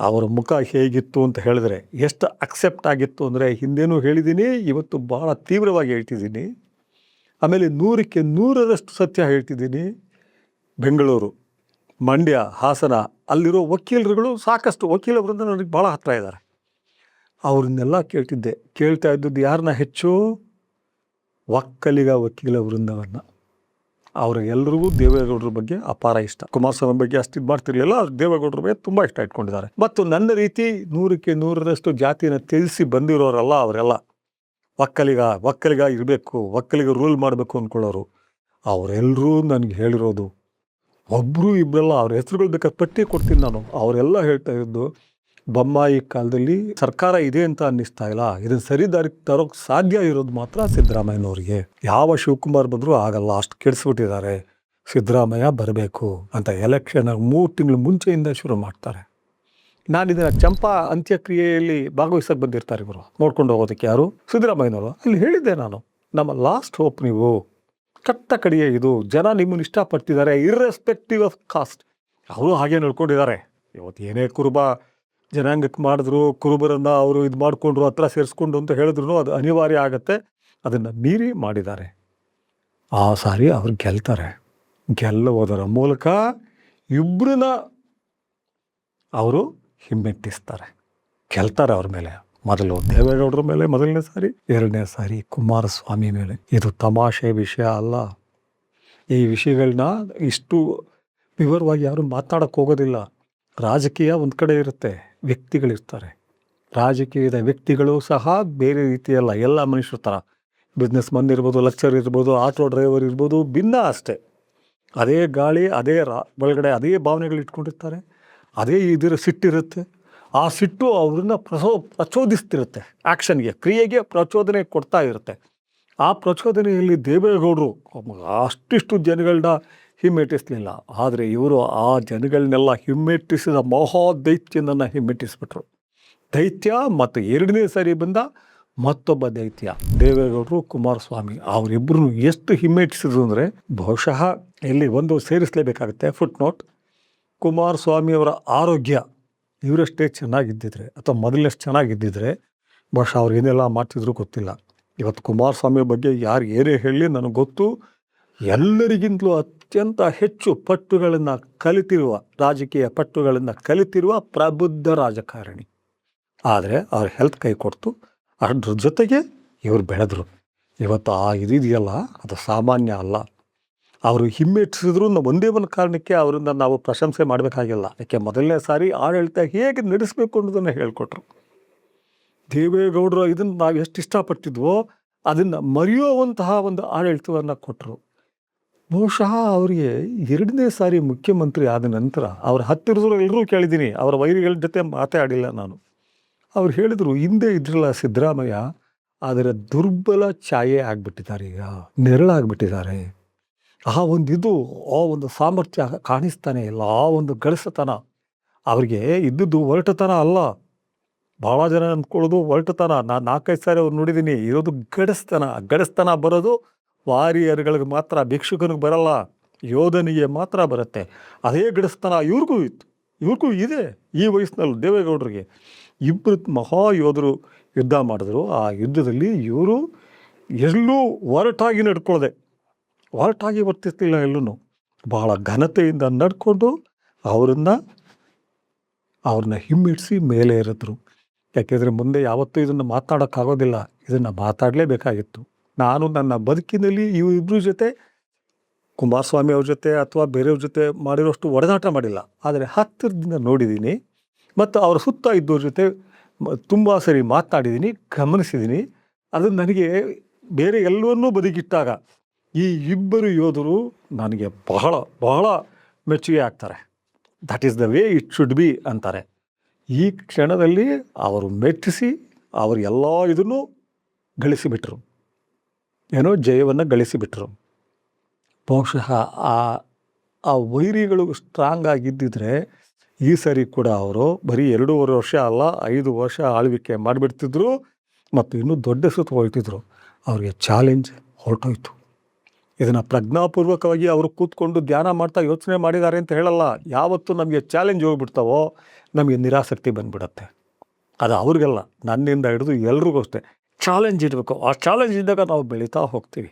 ಅವರ ಮುಖ ಹೇಗಿತ್ತು ಅಂತ ಹೇಳಿದ್ರೆ ಎಷ್ಟು ಅಕ್ಸೆಪ್ಟ್ ಆಗಿತ್ತು ಅಂದರೆ ಹಿಂದೇನೂ ಹೇಳಿದ್ದೀನಿ, ಇವತ್ತು ಭಾಳ ತೀವ್ರವಾಗಿ ಹೇಳ್ತಿದ್ದೀನಿ. ಆಮೇಲೆ 100ಕ್ಕೆ 100ರಷ್ಟು ಸತ್ಯ ಹೇಳ್ತಿದ್ದೀನಿ. ಬೆಂಗಳೂರು, ಮಂಡ್ಯ, ಹಾಸನ ಅಲ್ಲಿರೋ ವಕೀಲರುಗಳು ಸಾಕಷ್ಟು ವಕೀಲರಿಂದ ನನಗೆ ಭಾಳ ಹತ್ತಿರ ಇದ್ದಾರೆ. ಅವ್ರನ್ನೆಲ್ಲ ಕೇಳ್ತಾ ಇದ್ದದ್ದು ಯಾರನ್ನ ಹೆಚ್ಚು? ಒಕ್ಕಲಿಗ ವಕೀಲ ವೃಂದವನ್ನು. ಅವರೆಲ್ಲರಿಗೂ ದೇವೇಗೌಡರ ಬಗ್ಗೆ ಅಪಾರ ಇಷ್ಟ. ಕುಮಾರಸ್ವಾಮಿ ಬಗ್ಗೆ ಅಷ್ಟು ಇದು ಮಾಡ್ತಿರ್ಲಿಲ್ಲ, ದೇವೇಗೌಡರ ಬಗ್ಗೆ ತುಂಬ ಇಷ್ಟ ಇಟ್ಕೊಂಡಿದ್ದಾರೆ. ಮತ್ತು ನನ್ನ ರೀತಿ 100ಕ್ಕೆ 100ರಷ್ಟು ಜಾತಿನ ತ್ಯಜಿಸಿ ಬಂದಿರೋರಲ್ಲ ಅವರೆಲ್ಲ. ಒಕ್ಕಲಿಗ ಇರಬೇಕು, ಒಕ್ಕಲಿಗ ರೂಲ್ ಮಾಡಬೇಕು ಅಂದ್ಕೊಳ್ಳೋರು. ಅವರೆಲ್ಲರೂ ನನಗೆ ಹೇಳಿರೋದು, ಒಬ್ಬರು ಇಬ್ಬರಲ್ಲ, ಅವ್ರ ಹೆಸರುಗಳು ಬೇಕಾದ್ರೆ ಪಟ್ಟಿ ಕೊಡ್ತೀನಿ ನಾನು. ಅವರೆಲ್ಲ ಹೇಳ್ತಾ ಇದ್ದು, ಬೊಮ್ಮಾಯಿ ಕಾಲದಲ್ಲಿ ಸರ್ಕಾರ ಇದೆ ಅಂತ ಅನ್ನಿಸ್ತಾ ಇಲ್ಲ, ಇದನ್ನು ಸರಿದಾರಿಗೆ ತರೋಕ್ಕೆ ಸಾಧ್ಯ ಇರೋದು ಮಾತ್ರ ಸಿದ್ದರಾಮಯ್ಯನವ್ರಿಗೆ. ಯಾವ ಶಿವಕುಮಾರ್ ಬಂದರೂ ಆಗಲ್ಲ, ಅಷ್ಟು ಕೆಡಿಸ್ಬಿಟ್ಟಿದ್ದಾರೆ, ಸಿದ್ದರಾಮಯ್ಯ ಬರಬೇಕು ಅಂತ ಎಲೆಕ್ಷನ್ 3 ತಿಂಗಳು ಮುಂಚೆಯಿಂದ ಶುರು ಮಾಡ್ತಾರೆ. ನಾನು ಇದನ್ನು ಚಂಪಾ ಅಂತ್ಯಕ್ರಿಯೆಯಲ್ಲಿ ಭಾಗವಹಿಸಕ್ಕೆ ಬಂದಿರ್ತಾರೆ ಇವರು, ನೋಡ್ಕೊಂಡು ಹೋಗೋದಕ್ಕೆ. ಯಾರು? ಸಿದ್ದರಾಮಯ್ಯನವರು. ಅಲ್ಲಿ ಹೇಳಿದ್ದೆ ನಾನು, ನಮ್ಮ ಲಾಸ್ಟ್ ಹೋಪ್ ನೀವು, ಕಟ್ಟ ಕಡೆಯೇ ಇದು, ಜನ ನಿಮ್ಮನ್ನು ಇಷ್ಟಪಡ್ತಿದ್ದಾರೆ ಇರ್ರೆಸ್ಪೆಕ್ಟಿವ್ ಆಫ್ ಕಾಸ್ಟ್. ಅವರು ಹಾಗೆ ನಡ್ಕೊಂಡಿದ್ದಾರೆ. ಇವತ್ತು ಏನೇ ಕುರುಬ ಜನಾಂಗಕ್ಕೆ ಮಾಡಿದ್ರು, ಕುರುಬರನ್ನು ಅವರು ಇದು ಮಾಡಿಕೊಂಡ್ರು, ಹತ್ರ ಸೇರಿಸ್ಕೊಂಡು ಅಂತ ಹೇಳಿದ್ರು ಅದು ಅನಿವಾರ್ಯ ಆಗುತ್ತೆ. ಅದನ್ನು ಮೀರಿ ಮಾಡಿದ್ದಾರೆ. ಆ ಸಾರಿ ಅವ್ರು ಗೆಲ್ತಾರೆ. ಗೆಲ್ಲುವುದರ ಮೂಲಕ ಇಬ್ಬರನ್ನ ಅವರು ಹಿಮ್ಮೆಟ್ಟಿಸ್ತಾರೆ, ಗೆಲ್ತಾರೆ ಅವ್ರ ಮೇಲೆ. ಮೊದಲು ದೇವೇಗೌಡರ ಮೇಲೆ ಮೊದಲನೇ ಸಾರಿ, ಎರಡನೇ ಸಾರಿ ಕುಮಾರಸ್ವಾಮಿ ಮೇಲೆ. ಇದು ತಮಾಷೆ ವಿಷಯ ಅಲ್ಲ. ಈ ವಿಷಯಗಳನ್ನ ಇಷ್ಟು ವಿವರವಾಗಿ ಯಾರು ಮಾತಾಡೋಕ್ಕೆ ಹೋಗೋದಿಲ್ಲ. ರಾಜಕೀಯ ಒಂದು ಕಡೆ ಇರುತ್ತೆ, ವ್ಯಕ್ತಿಗಳಿರ್ತಾರೆ. ರಾಜಕೀಯದ ವ್ಯಕ್ತಿಗಳು ಸಹ ಬೇರೆ ರೀತಿಯಲ್ಲ, ಎಲ್ಲ ಮನುಷ್ಯರ ಥರ. ಬಿಸ್ನೆಸ್ ಮನ್ ಇರ್ಬೋದು, ಲೆಕ್ಚರ್ ಇರ್ಬೋದು, ಆಟೋ ಡ್ರೈವರ್ ಇರ್ಬೋದು, ಭಿನ್ನ ಅಷ್ಟೇ. ಅದೇ ಗಾಳಿ, ಅದೇ ಒಳಗಡೆ ಅದೇ ಭಾವನೆಗಳು ಇಟ್ಕೊಂಡಿರ್ತಾರೆ, ಅದೇ ಇದರ ಸಿಟ್ಟಿರುತ್ತೆ. ಆ ಸಿಟ್ಟು ಅವ್ರನ್ನ ಪ್ರಚೋದಿಸ್ತಿರುತ್ತೆ, ಆ್ಯಕ್ಷನ್ಗೆ, ಕ್ರಿಯೆಗೆ ಪ್ರಚೋದನೆ ಕೊಡ್ತಾ ಇರುತ್ತೆ. ಆ ಪ್ರಚೋದನೆಯಲ್ಲಿ ದೇವೇಗೌಡರು ಅಷ್ಟಿಷ್ಟು ಜನಗಳನ್ನ ಹಿಮ್ಮೆಟ್ಟಿಸಲಿಲ್ಲ. ಆದರೆ ಇವರು ಆ ಜನಗಳನ್ನೆಲ್ಲ ಹಿಮ್ಮೆಟ್ಟಿಸಿದ ಮಹಾದೈತ್ಯನನ್ನು ಹಿಮ್ಮೆಟ್ಟಿಸ್ಬಿಟ್ರು. ದೈತ್ಯ ಮತ್ತು ಎರಡನೇ ಸಾರಿ ಬಂದ ಮತ್ತೊಬ್ಬ ದೈತ್ಯ ದೇವೇಗೌಡರು, ಕುಮಾರಸ್ವಾಮಿ. ಅವರಿಬ್ಬರು ಎಷ್ಟು ಹಿಮ್ಮೆಟ್ಟಿಸಿದ್ರು ಅಂದರೆ, ಬಹುಶಃ ಇಲ್ಲಿ ಒಂದು ಸೇರಿಸಲೇಬೇಕಾಗುತ್ತೆ ಫುಟ್ ನೋಟ್. ಕುಮಾರಸ್ವಾಮಿಯವರ ಆರೋಗ್ಯ ಇವರಷ್ಟೇ ಚೆನ್ನಾಗಿದ್ದಿದ್ರೆ, ಅಥವಾ ಮೊದಲಷ್ಟು ಚೆನ್ನಾಗಿದ್ದಿದ್ರೆ ಬಹುಶಃ ಅವ್ರು ಏನೆಲ್ಲ ಮಾಡ್ತಿದ್ರು ಗೊತ್ತಿಲ್ಲ. ಇವತ್ತು ಕುಮಾರಸ್ವಾಮಿ ಬಗ್ಗೆ ಯಾರು ಏನೇ ಹೇಳಲಿ ನನಗೆ ಗೊತ್ತು, ಎಲ್ಲರಿಗಿಂತಲೂ ಅತ್ಯಂತ ಹೆಚ್ಚು ಪಟ್ಟುಗಳನ್ನು ಕಲಿತಿರುವ, ರಾಜಕೀಯ ಪಟ್ಟುಗಳನ್ನು ಕಲಿತಿರುವ ಪ್ರಬುದ್ಧ ರಾಜಕಾರಣಿ. ಆದರೆ ಅವ್ರ ಹೆಲ್ತ್ ಕೈ ಕೊಡ್ತು, ಅದ್ರ ಜೊತೆಗೆ ಇವರು ಬೆಳೆದರು. ಇವತ್ತು ಆ ಇದೆಯಲ್ಲ, ಅದು ಸಾಮಾನ್ಯ ಅಲ್ಲ. ಅವರು ಹಿಮ್ಮೆಟ್ಟಿಸಿದ್ರು ಒಂದೇ ಒಂದು ಕಾರಣಕ್ಕೆ ಅವರಿಂದ ನಾವು ಪ್ರಶಂಸೆ ಮಾಡಬೇಕಾಗಿಲ್ಲ. ಯಾಕೆ ಮೊದಲನೇ ಸಾರಿ ಆಡಳಿತ ಹೇಗೆ ನಡೆಸಬೇಕು ಅನ್ನೋದನ್ನು ಹೇಳಿಕೊಟ್ರು. ದೇವೇಗೌಡರು ಇದನ್ನು ನಾವು ಎಷ್ಟು ಇಷ್ಟಪಟ್ಟಿದ್ವೋ ಅದನ್ನು ಮರೆಯುವಂತಹ ಒಂದು ಆಡಳಿತವನ್ನು ಕೊಟ್ಟರು. ಬಹುಶಃ ಅವರಿಗೆ ಎರಡನೇ ಸಾರಿ ಮುಖ್ಯಮಂತ್ರಿ ಆದ ನಂತರ ಅವ್ರ ಹತ್ತಿರದವರು ಎಲ್ಲರೂ ಕೇಳಿದ್ದೀನಿ, ಅವರ ವೈರಿಗಳ ಜೊತೆ ಮಾತಾಡಿಲ್ಲ ನಾನು. ಅವ್ರು ಹೇಳಿದರು, ಹಿಂದೆ ಇದ್ರಲ್ಲ ಸಿದ್ದರಾಮಯ್ಯ, ಅದರ ದುರ್ಬಲ ಛಾಯೆ ಆಗಿಬಿಟ್ಟಿದ್ದಾರೆ, ಈಗ ನೆರಳಾಗ್ಬಿಟ್ಟಿದ್ದಾರೆ. ಆ ಒಂದು ಸಾಮರ್ಥ್ಯ ಕಾಣಿಸ್ತಾನೆ ಇಲ್ಲ, ಆ ಒಂದು ಗಡಸತನ ಅವ್ರಿಗೆ ಇದ್ದದ್ದು ಒರಟತನ ಅಲ್ಲ. ಭಾಳ ಜನ ಅಂದ್ಕೊಳ್ಳೋದು ಒರಟತನ. ನಾನು 4-5 ಸಾರಿ ಅವ್ರು ನೋಡಿದ್ದೀನಿ. ಇರೋದು ಗಡಸ್ತನ ಬರೋದು ವಾರಿಯರ್ಗಳಿಗೆ ಮಾತ್ರ, ಭಿಕ್ಷುಕನಿಗೆ ಬರಲ್ಲ, ಯೋಧನಿಗೆ ಮಾತ್ರ ಬರುತ್ತೆ. ಅದೇ ಗಡಸ್ತನ ಇವ್ರಿಗೂ ಇದೆ ಈ ವಯಸ್ಸಿನಲ್ಲಿ. ದೇವೇಗೌಡರಿಗೆ ಇಬ್ಬರು ಮಹಾಯೋಧರು ಯುದ್ಧ ಮಾಡಿದ್ರು. ಆ ಯುದ್ಧದಲ್ಲಿ ಇವರು ಎಲ್ಲೂ ಒರಟಾಗಿ ಒರಟಾಗಿ ವರ್ತಿಸ್ತಿಲ್ಲ. ಎಲ್ಲೂ ಭಾಳ ಘನತೆಯಿಂದ ನಡ್ಕೊಂಡು ಅವ್ರನ್ನ ಹಿಮ್ಮೆಟ್ಟಿಸಿ ಮೇಲೆ ಇರಿದ್ರು. ಯಾಕೆಂದರೆ ಮುಂದೆ ಯಾವತ್ತೂ ಇದನ್ನು ಮಾತಾಡೋಕ್ಕಾಗೋದಿಲ್ಲ, ಇದನ್ನು ಮಾತಾಡಲೇಬೇಕಾಗಿತ್ತು. ನಾನು ನನ್ನ ಬದುಕಿನಲ್ಲಿ ಇವ್ರಿಬ್ಬರ ಜೊತೆ, ಕುಮಾರಸ್ವಾಮಿ ಅವ್ರ ಜೊತೆ ಅಥವಾ ಬೇರೆಯವ್ರ ಜೊತೆ ಮಾಡಿರೋಷ್ಟು ಒಡೆದಾಟ ಮಾಡಿಲ್ಲ, ಆದರೆ ಹತ್ತಿರದಿಂದ ನೋಡಿದ್ದೀನಿ. ಮತ್ತು ಅವ್ರ ಸುತ್ತ ಇದ್ದವ್ರ ಜೊತೆ ತುಂಬ ಸರಿ ಮಾತನಾಡಿದ್ದೀನಿ, ಗಮನಿಸಿದ್ದೀನಿ. ಅದು ನನಗೆ ಬೇರೆ ಎಲ್ಲವನ್ನೂ ಬದಿಗಿಟ್ಟಾಗ ಈ ಇಬ್ಬರು ಯೋಧರು ನನಗೆ ಬಹಳ ಬಹಳ ಮೆಚ್ಚುಗೆ ಆಗ್ತಾರೆ. That is the way it should be ಅಂತಾರೆ. ಈ ಕ್ಷಣದಲ್ಲಿ ಅವರು ಮೆಟ್ಟಿಸಿ ಅವರು ಎಲ್ಲ ಇದನ್ನು ಗಳಿಸಿಬಿಟ್ರು, ಜಯವನ್ನು ಗಳಿಸಿಬಿಟ್ರು. ಬಹುಶಃ ಆ ವೈರಿಗಳು ಸ್ಟ್ರಾಂಗ್ ಆಗಿದ್ದಿದ್ರೆ ಈ ಸರಿ ಕೂಡ ಅವರು ಬರೀ 2.5 ವರ್ಷ ಅಲ್ಲ, 5 ವರ್ಷ ಆಳ್ವಿಕೆ ಮಾಡಿಬಿಡ್ತಿದ್ರು ಮತ್ತು ಇನ್ನೂ ದೊಡ್ಡ ಸುತ್ತು ಹೊರಟಿದ್ರು. ಅವ್ರಿಗೆ ಚಾಲೆಂಜ್ ಹೊರಟೋಯ್ತು. ಇದನ್ನು ಪ್ರಜ್ಞಾಪೂರ್ವಕವಾಗಿ ಅವರು ಕೂತ್ಕೊಂಡು ಧ್ಯಾನ ಮಾಡ್ತಾ ಯೋಚನೆ ಮಾಡಿದ್ದಾರೆ ಅಂತ ಹೇಳಲ್ಲ. ಯಾವತ್ತು ನಮಗೆ ಚಾಲೆಂಜ್ ಹೋಗ್ಬಿಡ್ತಾವೋ ನಮಗೆ ನಿರಾಸಕ್ತಿ ಬಂದ್ಬಿಡತ್ತೆ. ಅದು ಅವ್ರಿಗೆಲ್ಲ, ನನ್ನಿಂದ ಹಿಡಿದು ಎಲ್ರಿಗೂ ಅಷ್ಟೇ. ಚಾಲೆಂಜ್ ಇರಬೇಕು. ಆ ಚಾಲೆಂಜ್ ಇದ್ದಾಗ ನಾವು ಬೆಳೀತಾ ಹೋಗ್ತೀವಿ.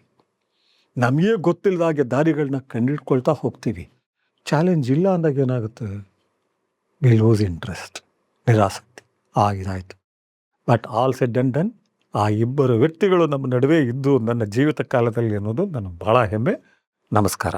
ನಮಗೆ ಗೊತ್ತಿಲ್ಲದಾಗೆ ದಾರಿಗಳನ್ನ ಕಂಡಿಡ್ಕೊಳ್ತಾ ಹೋಗ್ತೀವಿ. ಚಾಲೆಂಜ್ ಇಲ್ಲ ಅಂದಾಗ ಏನಾಗುತ್ತೆ? ವಿ ಲೂಸ್ ಇಂಟ್ರೆಸ್ಟ್, ನಿರಾಸಕ್ತಿ ಇದಾಯಿತು. But all said and done, ಆ ಇಬ್ಬರು ವ್ಯಕ್ತಿಗಳು ನಮ್ಮ ನಡುವೆ ಇದ್ದು ನನ್ನ ಜೀವಿತ ಕಾಲದಲ್ಲಿ ಅನ್ನೋದು ನನಗೆ ಭಾಳ ಹೆಮ್ಮೆ. ನಮಸ್ಕಾರ.